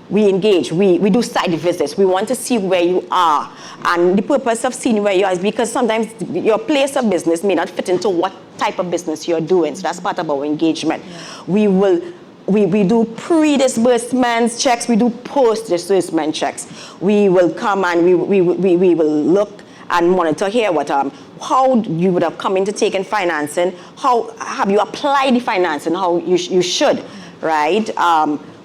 we engage, we do site visits. We want to see where you are. And the purpose of seeing where you are is because sometimes your place of business may not fit into what type of business you're doing. So that's part of our engagement. Yeah. We do pre-disbursement checks, we do post-disbursement checks. We will come and we will look and monitor here how you would have come into taking financing, how have you applied the financing, how you should, right?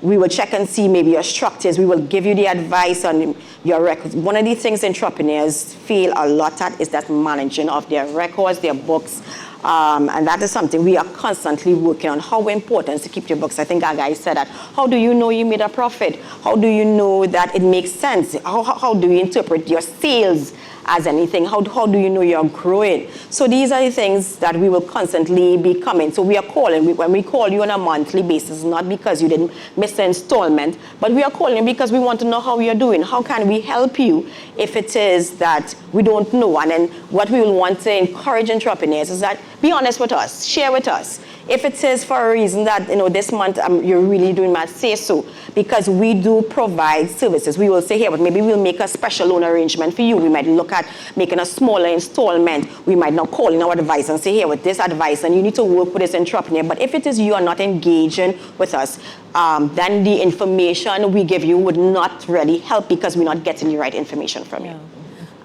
We will check and see maybe your structures. We will give you the advice on your records. One of the things entrepreneurs feel a lot at is that managing of their records, their books. And that is something we are constantly working on. How important is to keep your books? I think our guy said that. How do you know you made a profit? How do you know that it makes sense? How do you interpret your sales as anything? How do you know you're growing? So these are the things that we will constantly be coming. So we are calling, when we call you on a monthly basis, not because you didn't miss an installment, but we are calling because we want to know how you're doing. How can we help you if it is that we don't know? And then what we will want to encourage entrepreneurs is that be honest with us, share with us. If it is for a reason that, this month you're really doing bad, say so. Because we do provide services. We will say here, but maybe we'll make a special loan arrangement for you. We might look at making a smaller installment. We might not call in our advice and say, here, with this advice, and you need to work with this entrepreneur. But if it is you are not engaging with us, then the information we give you would not really help because we're not getting the right information from you.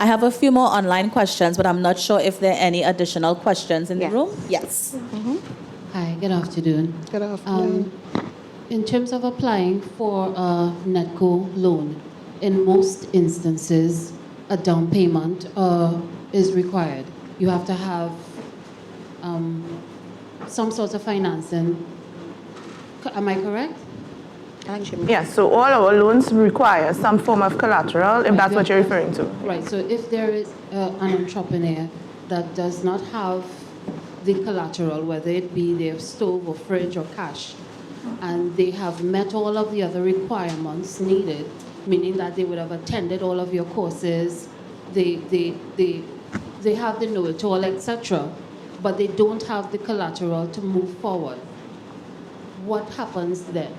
I have a few more online questions, but I'm not sure if there are any additional questions in the room. Yes. Mm-hmm. Hi, good afternoon. Good afternoon. In terms of applying for a NEDCO loan, in most instances, a down payment is required. You have to have some sort of financing. Am I correct? Yes, so all our loans require some form of collateral, if that's what you're referring to. Right, so if there is an entrepreneur that does not have the collateral, whether it be their stove or fridge or cash, and they have met all of the other requirements needed, meaning that they would have attended all of your courses, they have the know-it-all, etc., but they don't have the collateral to move forward. What happens then?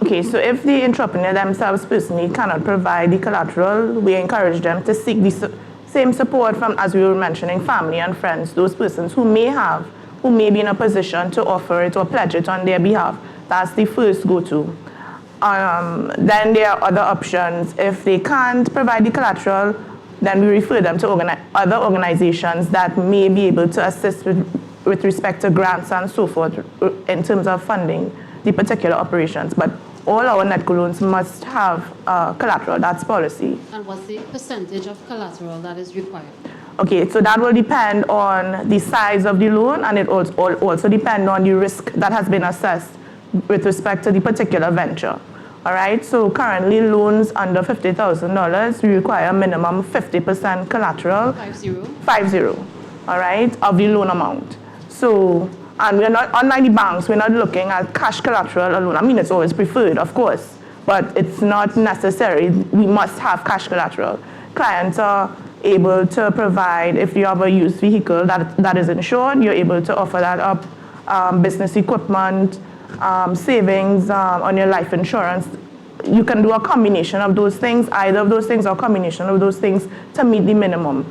Okay, so if the entrepreneur themselves personally cannot provide the collateral, we encourage them to seek the same support from, as we were mentioning, family and friends, those persons who may have who may be in a position to offer it or pledge it on their behalf. That's the first go-to. Then there are other options. If they can't provide the collateral, then we refer them to other organizations that may be able to assist with respect to grants and so forth in terms of funding the particular operations. But all our NEDCO loans must have collateral. That's policy. And what's the percentage of collateral that is required? Okay, so that will depend on the size of the loan, and it also depend on the risk that has been assessed with respect to the particular venture. All right, so currently loans under $50,000, we require a minimum 50% collateral. 50, all right, of the loan amount. So, and we're not, unlike the banks, we're not looking at cash collateral alone. I mean, it's always preferred, of course, but it's not necessary. We must have cash collateral. Clients are able to provide, if you have a used vehicle that is insured, you're able to offer that up, business equipment, savings on your life insurance. You can do a combination of those things, either of those things or a combination of those things to meet the minimum.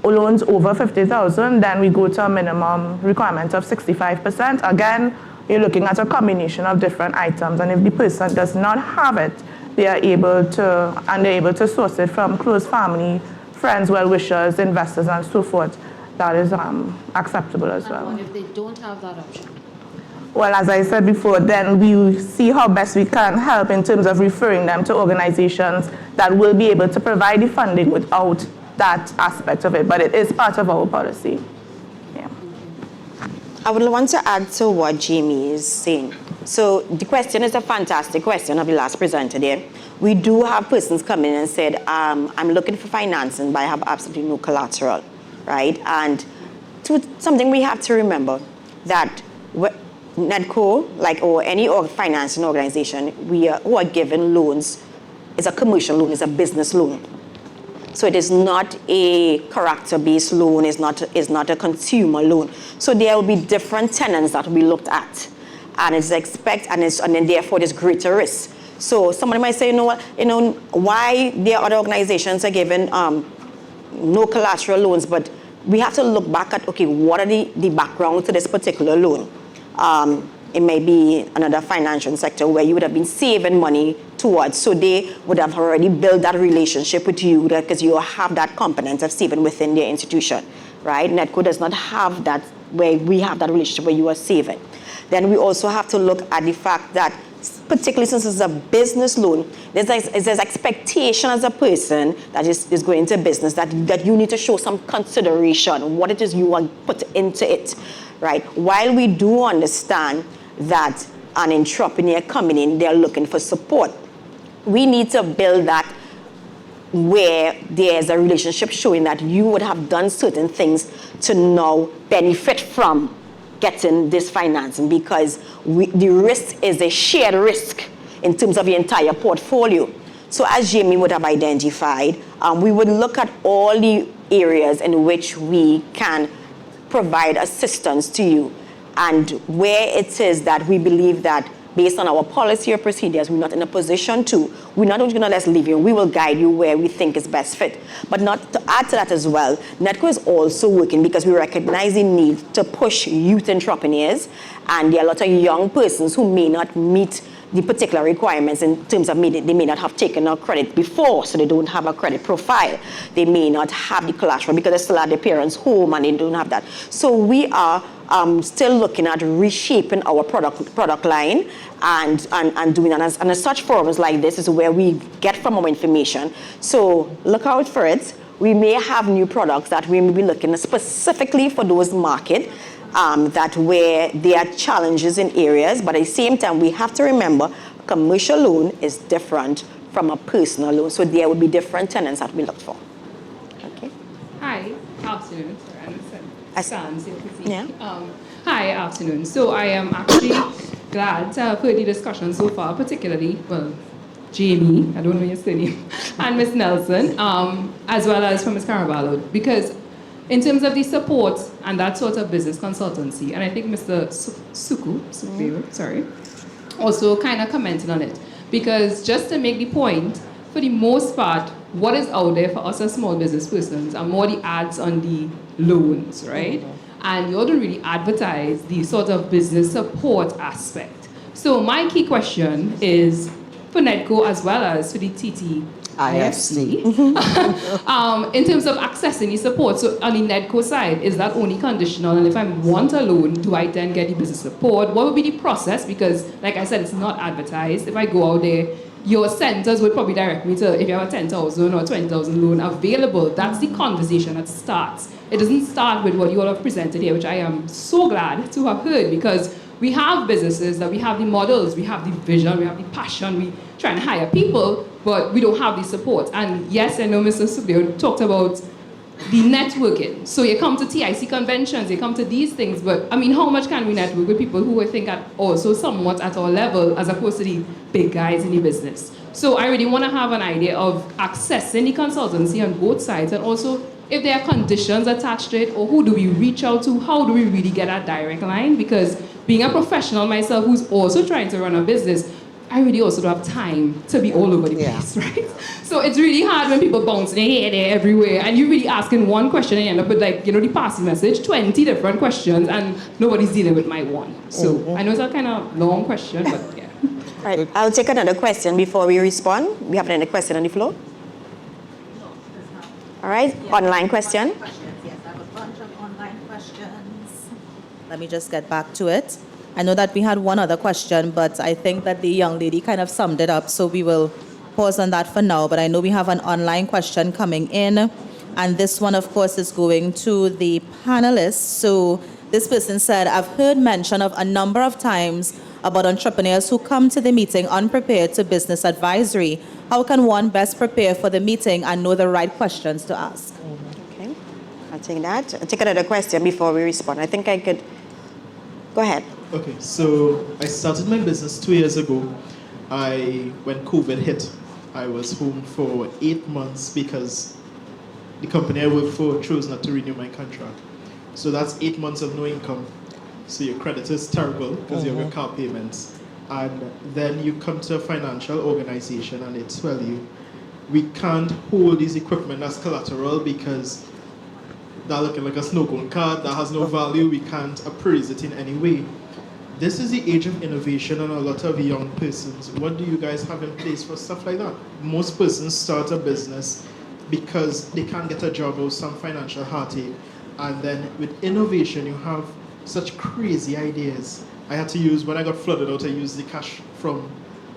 Loans over 50,000, then we go to a minimum requirement of 65%. Again, you're looking at a combination of different items, and if the person does not have it, they're able to source it from close family, friends, well-wishers, investors, and so forth. That is acceptable as well. And what if they don't have that option? Well, as I said before, then we see how best we can help in terms of referring them to organizations that will be able to provide the funding without that aspect of it, but it is part of our policy. Yeah. I would want to add to what Jamie is saying. So the question is a fantastic question of the last presenter there. We do have persons come in and said, I'm looking for financing, but I have absolutely no collateral, right? And something we have to remember that NEDCO, or any financing organization, who are given loans, is a commercial loan, is a business loan. So it is not a character-based loan, is not a consumer loan. So there will be different tenants that will be looked at, and and therefore there's greater risk. So somebody might say, why there are other organizations are given no collateral loans, but we have to look back at, okay, what are the background to this particular loan? It may be another financial sector where you would have been saving money towards, so they would have already built that relationship with you because you have that component of saving within their institution, right? NEDCO does not have that, where we have that relationship where you are saving. Then we also have to look at the fact that, particularly since it's a business loan, there's expectation as a person that is going into business that you need to show some consideration, what it is you want put into it, right? While we do understand that an entrepreneur coming in, they're looking for support, we need to build that where there's a relationship showing that you would have done certain things to now benefit from getting this financing, because the risk is a shared risk in terms of the entire portfolio. So as Jamie would have identified, we would look at all the areas in which we can provide assistance to you, and where it is that we believe that based on our policy or procedures, we're not in a position to, we're not only going to let leave you, we will guide you where we think is best fit. But not to add to that as well, NEDCO is also working because we recognize the need to push youth entrepreneurs, and there are a lot of young persons who may not meet the particular requirements in terms of they may not have taken a credit before, so they don't have a credit profile. They may not have the collateral because they still at their parents' home and they don't have that. So we are still looking at reshaping our product line and doing that. And as such forums like this is where we get from our information. So look out for it. We may have new products that we may be looking at specifically for those markets. That where there are challenges in areas, but at the same time, we have to remember a commercial loan is different from a personal loan. So there would be different tenants that we look for. Okay. Hi, afternoon. Sorry, I understand. Yeah. Hi, afternoon. So I am actually glad to have heard the discussion so far, particularly, Jamie, I don't know your surname, and Ms. Nelson, as well as from Ms. CARRABALLO, because in terms of the support and that sort of business consultancy, and I think Mr. SOOKOO, also kind of commented on it. Because just to make the point, for the most part, what is out there for us as small business persons are more the ads on the loans, right? and you all don't really advertise the sort of business support aspect. So my key question is for NEDCO as well as for the TTIFC, in terms of accessing the support. So on the NEDCO side, is that only conditional? And if I want a loan, do I then get the business support? What would be the process? Because like I said, it's not advertised. If I go out there, your centers would probably direct me to, if you have a 10,000 or 20,000 loan available, that's the conversation that starts. It doesn't start with what you all have presented here, which I am so glad to have heard, because we have businesses that we have the models, we have the vision, we have the passion, we try and hire people, but we don't have the support. And yes, I know Mr. SOOKOO talked about the networking. So you come to TIC conventions, you come to these things, but I mean, how much can we network with people who I think are also somewhat at our level as opposed to the big guys in the business? So I really want to have an idea of accessing the consultancy on both sides, and also if there are conditions attached to it, or who do we reach out to, how do we really get that direct line? Because being a professional myself who's also trying to run a business, I really also don't have time to be all over the place, right? So it's really hard when people bounce here, there, everywhere, and you're really asking one question and you end up with, like, you know, the passing message, 20 different questions, and nobody's dealing with my one. So I know it's a kind of long question, but yeah. Right, I'll take another question before we respond. We have another question on the floor? All right, online question. Yes, I have a bunch of online questions. Let me just get back to it. I know that we had one other question, but I think that the young lady kind of summed it up, so we will pause on that for now. But I know we have an online question coming in, and this one, of course, is going to the panelists. So this person said, I've heard mention of a number of times about entrepreneurs who come to the meeting unprepared to business advisory. How can one best prepare for the meeting and know the right questions to ask? Okay, I'll take that. I'll take another question before we respond. I think I could. Go ahead. Okay, so I started my business 2 years ago. When COVID hit, I was home for 8 months because the company I work for chose not to renew my contract. So that's 8 months of no income. So your credit is terrible because you have your car payments. And then you come to a financial organization and they tell you, we can't hold this equipment as collateral because that looking like a snow cone card, that has no value, we can't appraise it in any way. This is the age of innovation, and a lot of young persons, what do you guys have in place for stuff like that? Most persons start a business because they can't get a job or some financial heartache. And then with innovation, you have such crazy ideas. I had to use, when I got flooded out, I used the cash from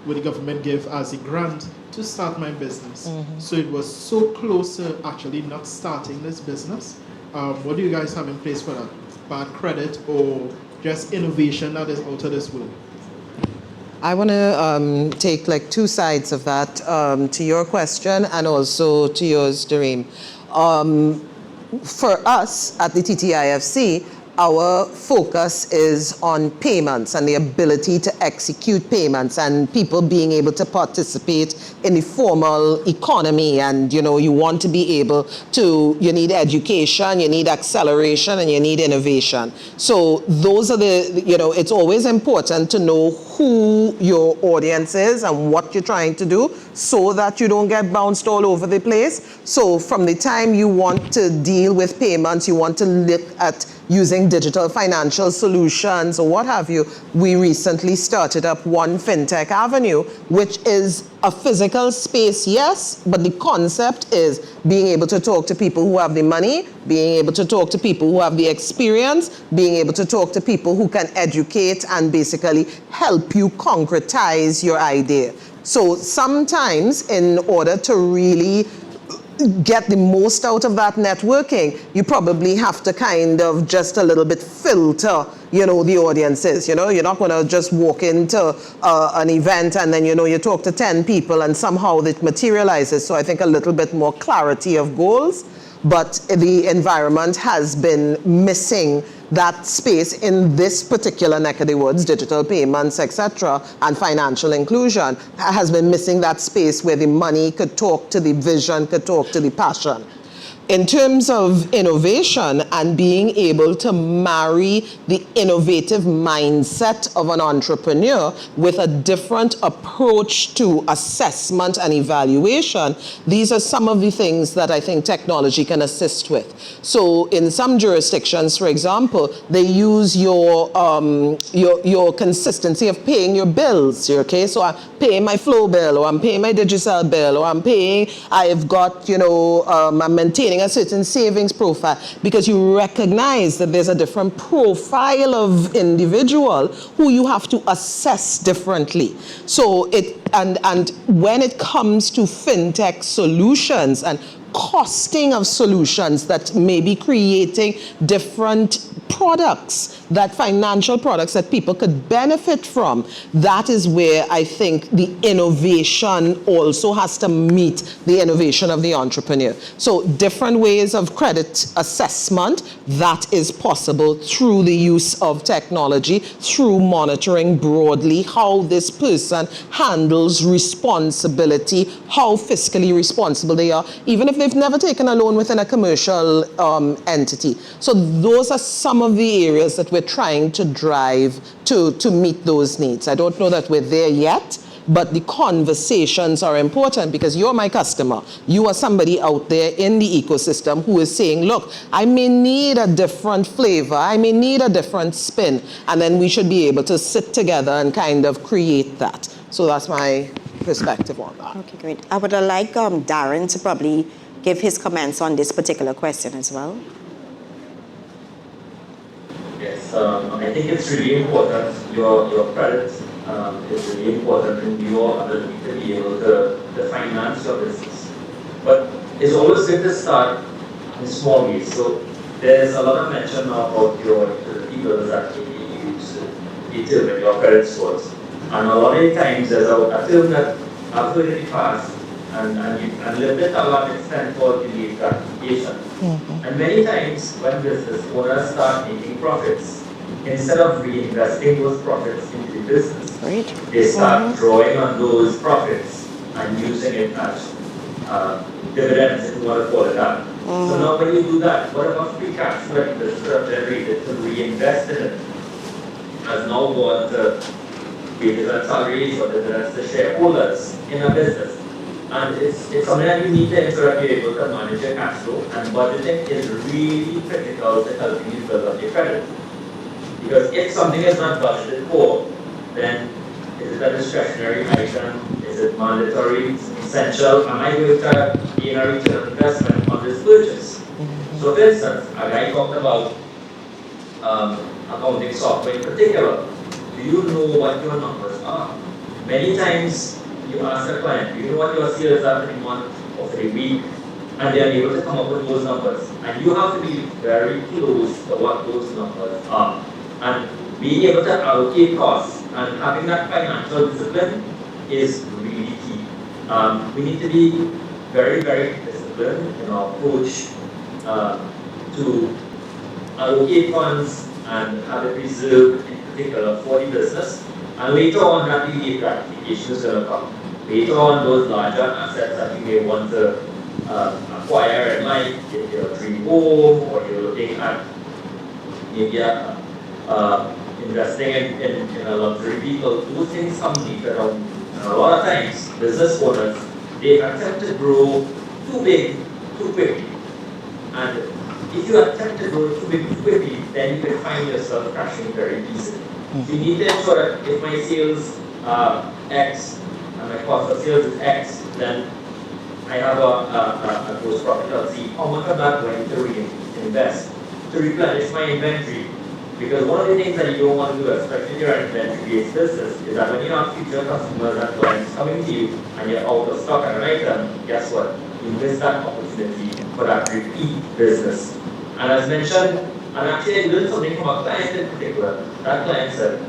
what the government gave as a grant to start my business. So it was so close to actually not starting this business. What do you guys have in place for that? Bad credit or just innovation that is out of this world? I want to take like two sides of that, to your question and also to yours, Dareem. For us at the TTIFC, our focus is on payments and the ability to execute payments and people being able to participate in the formal economy. And, you know, you want to be able to, you need education, you need acceleration, and you need innovation. So those are the, you know, it's always important to know who your audience is and what you're trying to do so that you don't get bounced all over the place. So from the time you want to deal with payments, you want to look at using digital financial solutions or what have you, we recently started up One FinTech Avenue, which is a physical space, yes, but the concept is being able to talk to people who have the money, being able to talk to people who have the experience, being able to talk to people who can educate and basically help you concretize your idea. So sometimes in order to really get the most out of that networking, you probably have to kind of just a little bit filter, you know, the audiences. You know, you're not going to just walk into an event and then, you know, you talk to 10 people and somehow it materializes. So I think a little bit more clarity of goals, but the environment has been missing that space in this particular neck of the woods, digital payments, etc., and financial inclusion has been missing that space where the money could talk to the vision, could talk to the passion. in terms of innovation and being able to marry the innovative mindset of an entrepreneur with a different approach to assessment and evaluation, these are some of the things that I think technology can assist with. So in some jurisdictions, for example, they use your consistency of paying your bills, okay? So I'm paying my flow bill, or I'm paying my Digicel bill, or I've got, I'm maintaining a certain savings profile, because you recognize that there's a different profile of individual who you have to assess differently. So and when it comes to fintech solutions and costing of solutions that may be creating different products, that financial products that people could benefit from, that is where I think the innovation also has to meet the innovation of the entrepreneur. So different ways of credit assessment, that is possible through the use of technology, through monitoring broadly how this person handles responsibility, how fiscally responsible they are, even if they've never taken a loan within a commercial entity. So those are some of the areas that we're trying to drive to meet those needs. I don't know that we're there yet, but the conversations are important, because you're my customer. You are somebody out there in the ecosystem who is saying, look, I may need a different flavor, I may need a different spin, and then we should be able to sit together and kind of create that. So that's my perspective on that. Okay, great. I would like Darren to probably give his comments on this particular question as well. Yes, I think it's really important. Your credit is really important in your ability to be able to finance your business. But it's always good to start in small ways. So there's a lot of mention now about your utility bills that you use to determine your credit scores. And a lot of the times there's a term that I've heard in the past, and lived it a lot extent called delayed gratification. And many times when business owners start making profits, instead of reinvesting those profits into the business, they start drawing on those profits and using it as dividends, if you want to call it that. So now when you do that, what about free cash flow that the business have generated to reinvest in it has now gone to dividend salaries or dividends to shareholders in a business. And it's something that you need to ensure that you're able to manage your cash flow, and budgeting is really critical to helping you build up your credit. Because if something is not budgeted for, then is it a discretionary item? Is it mandatory? Essential? Am I going to gain a return on investment on this purchase? So for instance, a guy talked about accounting software in particular. Do you know what your numbers are? Many times you ask a client, do you know what your sales are for the month or for the week? And they are able to come up with those numbers. And you have to be very close to what those numbers are. And being able to allocate costs and having that financial discipline is really key. We need to be very, very disciplined in our approach to allocate funds and have it reserved in particular for the business. And later on, that delayed gratification is going to come. Later on, those larger assets that you may want to acquire in life, if you're a dream home, or you're looking at maybe investing in a luxury vehicle, those things come later on. And a lot of times, business owners, they attempt to grow too big, too quickly. And if you attempt to grow too big, too quickly, then you can find yourself crashing very easily. So you need to ensure that if my sales are X and my cost of sales is X, then I have a gross profit. I'll see how much of that going to reinvest to replenish my inventory. Because one of the things that you don't want to do, especially in your inventory-based business, is that when you have future customers and clients coming to you and you're out of stock on an item, guess what? You miss that opportunity for that repeat business. And as mentioned, and actually I learned something from a client in particular. That client said,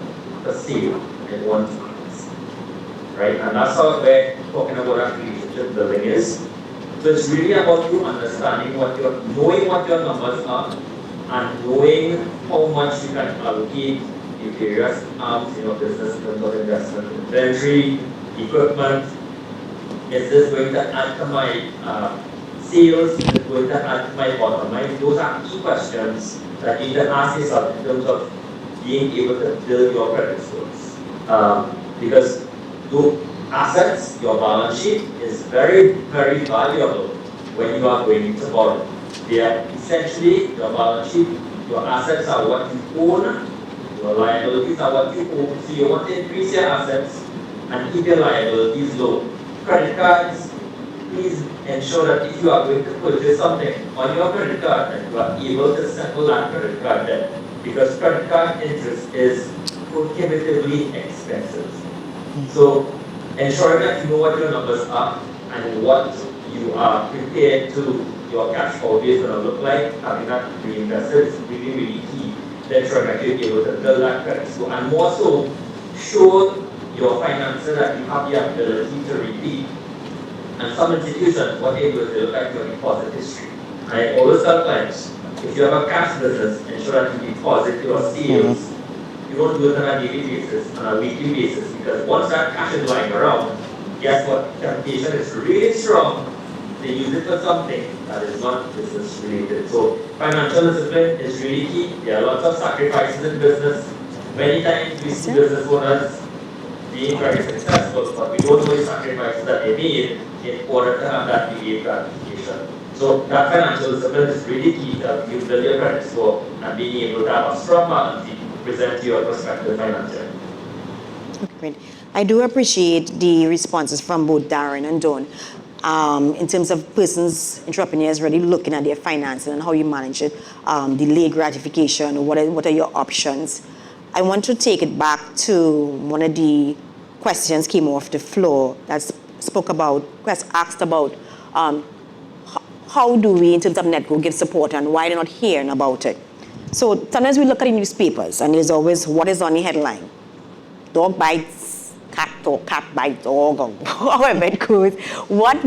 the sale in 1 month. Right? And that's how we're talking about that relationship building is. So it's really about you understanding knowing what your numbers are, and knowing how much you can allocate in various arms in your business in terms of investment, inventory, equipment. Is this going to add to my sales is going to add to my bottom line? Those are key questions that you need to ask yourself in terms of being able to build your credit scores. Because your assets, your balance sheet is very, very valuable when you are going to borrow. They are essentially your balance sheet, your assets are what you own, your liabilities are what you own. So you want to increase your assets and keep your liabilities low. Credit cards, please ensure that if you are going to purchase something on your credit card, that you are able to settle that credit card debt. Because credit card interest is prohibitively expensive. So ensuring that you know what your numbers are and what you are prepared to, your cash outlay is going to look like, having that reinvested is really, really key. Then ensuring that you're able to build that credit score. And more so, show your finances that you have the ability to repeat. And some institutions, what they do is they look at your deposit history. And I always tell clients, if you have a cash business, ensure that you deposit your sales. You don't do it on a daily basis, on a weekly basis, because once that cash is lying around, guess what? Temptation is really strong. They use it for something that is not business related. So financial discipline is really key. There are lots of sacrifices in business. Many times we see business owners being very successful, but we don't know the sacrifices that they made in order to have that delayed gratification. So that financial discipline is really key to help you build your credit score and being able to have a strong balance sheet to present to your prospective financier. Great. I do appreciate the responses from both Darren and Dawn in terms of persons, entrepreneurs really looking at their finances and how you manage it, delayed gratification, what are your options. I want to take it back to one of the questions came off the floor that asked about how do we, in terms of NEDCO, give support and why they're not hearing about it. So sometimes we look at the newspapers and there's always what is on the headline. Dog bites cat or cat bites dog or however it goes. What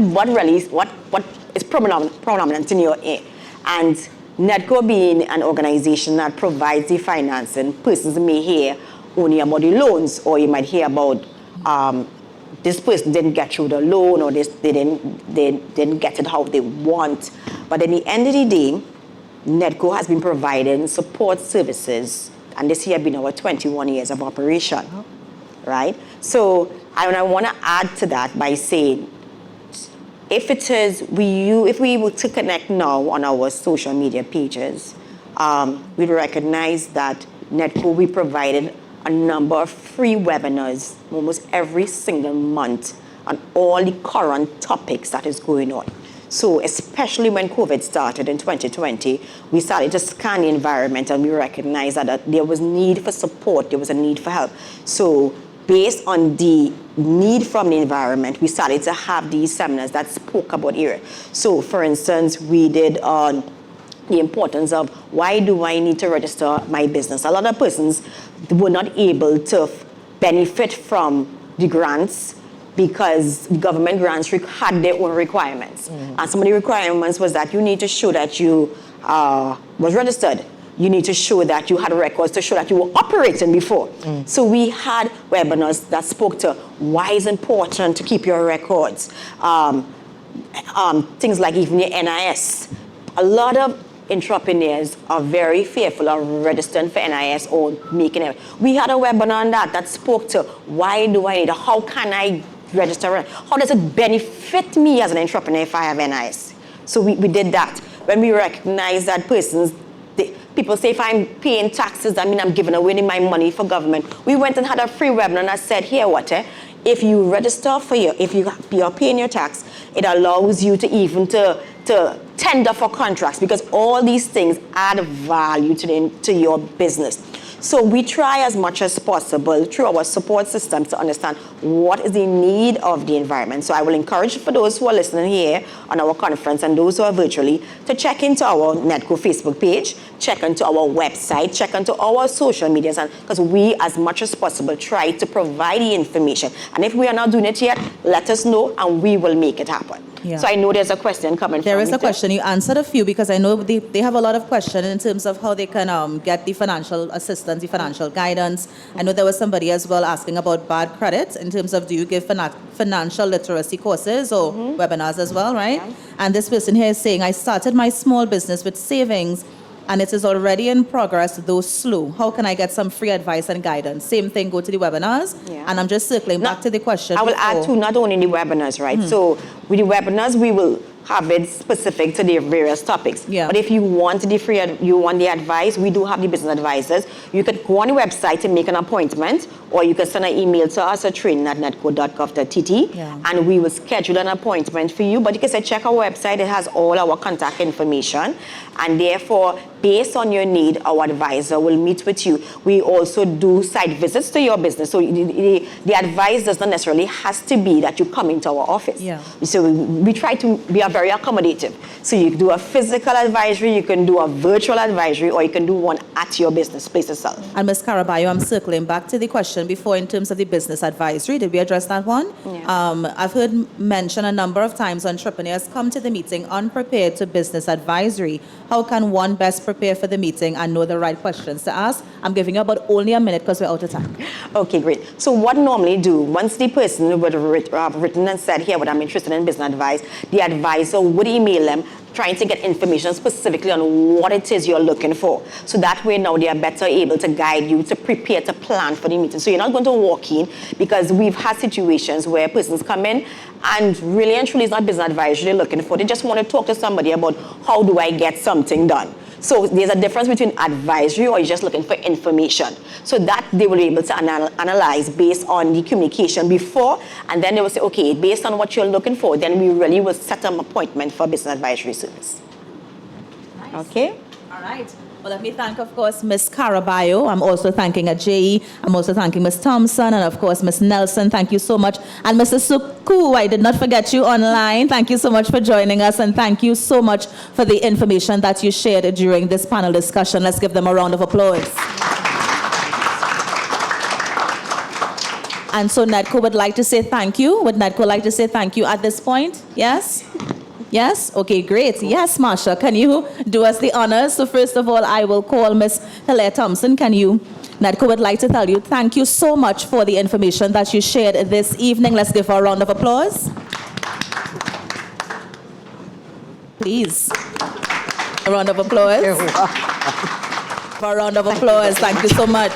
is prominent in your ear? And NEDCO being an organization that provides the financing, persons may hear only about the loans, or you might hear about this person didn't get through the loan, or they didn't get it how they want. But at the end of the day, NEDCO has been providing support services, and this year been our 21 years of operation, right? So I want to add to that by saying, if we were to connect now on our social media pages, we recognize that NEDCO, we provided a number of free webinars almost every single month on all the current topics that is going on. So especially when COVID started in 2020, we started to scan the environment and we recognized that there was need for support, there was a need for help. So based on the need from the environment, we started to have these seminars that spoke about area. So for instance, we did on the importance of why do I need to register my business? A lot of persons were not able to benefit from the grants because government grants had their own requirements. And some of the requirements was that you need to show that you was registered. You need to show that you had records to show that you were operating before. So we had webinars that spoke to why it's important to keep your records. Things like even your NIS. A lot of entrepreneurs are very fearful of registering for NIS or making it. We had a webinar on that spoke to why do I need it? How can I register? How does it benefit me as an entrepreneur if I have NIS? So we did that. When we recognize that persons, people say if I'm paying taxes, I mean I'm giving away my money for government. We went and had a free webinar and I said, here if you register if you're paying your tax, it allows you to even to tender for contracts because all these things add value to your business. So we try as much as possible through our support systems to understand what is the need of the environment. So I will encourage for those who are listening here on our conference and those who are virtually to check into our NEDCO Facebook page check into our website, check into our social medias, and because we, as much as possible, try to provide the information. And if we are not doing it yet, let us know, and we will make it happen. Yeah. So I know there's a question coming. There from is a you. question. You answered a few because I know they have a lot of questions in terms of how they can get the financial assistance, the financial guidance. I know there was somebody as well asking about bad credit in terms of do you give financial literacy courses or webinars as well, right? Yeah. And this person here is saying, I started my small business with savings and it is already in progress, though slow. How can I get some free advice and guidance? Same thing, go to the webinars. Yeah. And I'm just circling back to the question. I will add before. to not only the webinars, right? So with the webinars, we will have it specific to the various topics. Yeah. But if you want you want the advice, we do have the business advisors. You could go on the website and make an appointment, or you can send an email to us at training@nedco.gov.tt, and we will schedule an appointment for you. But you can say, check our website. It has all our contact information. And therefore, based on your need, our advisor will meet with you. We also do site visits to your business. So the advice does not necessarily has to be that you come into our office. Yeah. So we try to be very accommodative. So you do a physical advisory, you can do a virtual advisory, or you can do one at your business place itself. And Ms. CARRABALLO, I'm circling back to the question before in terms of the business advisory. Did we address that one? Yeah. I've heard mentioned a number of times entrepreneurs come to the meeting unprepared to business advisory. How can one best prepare for the meeting and know the right questions to ask? I'm giving you about only a minute because we're out of time. Okay, great. So what normally do, once the person would have written and said, here, what I'm interested in business advice, the advisor would email them trying to get information specifically on what it is you're looking for. So that way now they are better able to guide you to prepare to plan for the meeting. So you're not going to walk in, because we've had situations where persons come in and really and truly it's not business advisory they're looking for. They just want to talk to somebody about how do I get something done. So there's a difference between advisory or you're just looking for information. So that they will be able to analyze based on the communication before, and then they will say, okay, based on what you're looking for, then we really will set an appointment for business advisory service. Nice. Okay? All right. Well, let me thank, of course, Ms. CARRABALLO. I'm also thanking Ajay. I'm also thanking Ms. Thompson and, of course, Ms. Nelson. Thank you so much. And Mr. SOOKOO, I did not forget you online. Thank you so much for joining us, and thank you so much for the information that you shared during this panel discussion. Let's give them a round of applause. And so NEDCO would like to say thank you. Would NEDCO like to say thank you at this point? Yes? Yes? Okay, great. Yes, Marsha, can you do us the honors? So first of all, I will call Ms. Hilaire Thompson. NEDCO would like to tell you thank you so much for the information that you shared this evening. Let's give her a round of applause. Please. A round of applause. A round of applause. Thank you so much.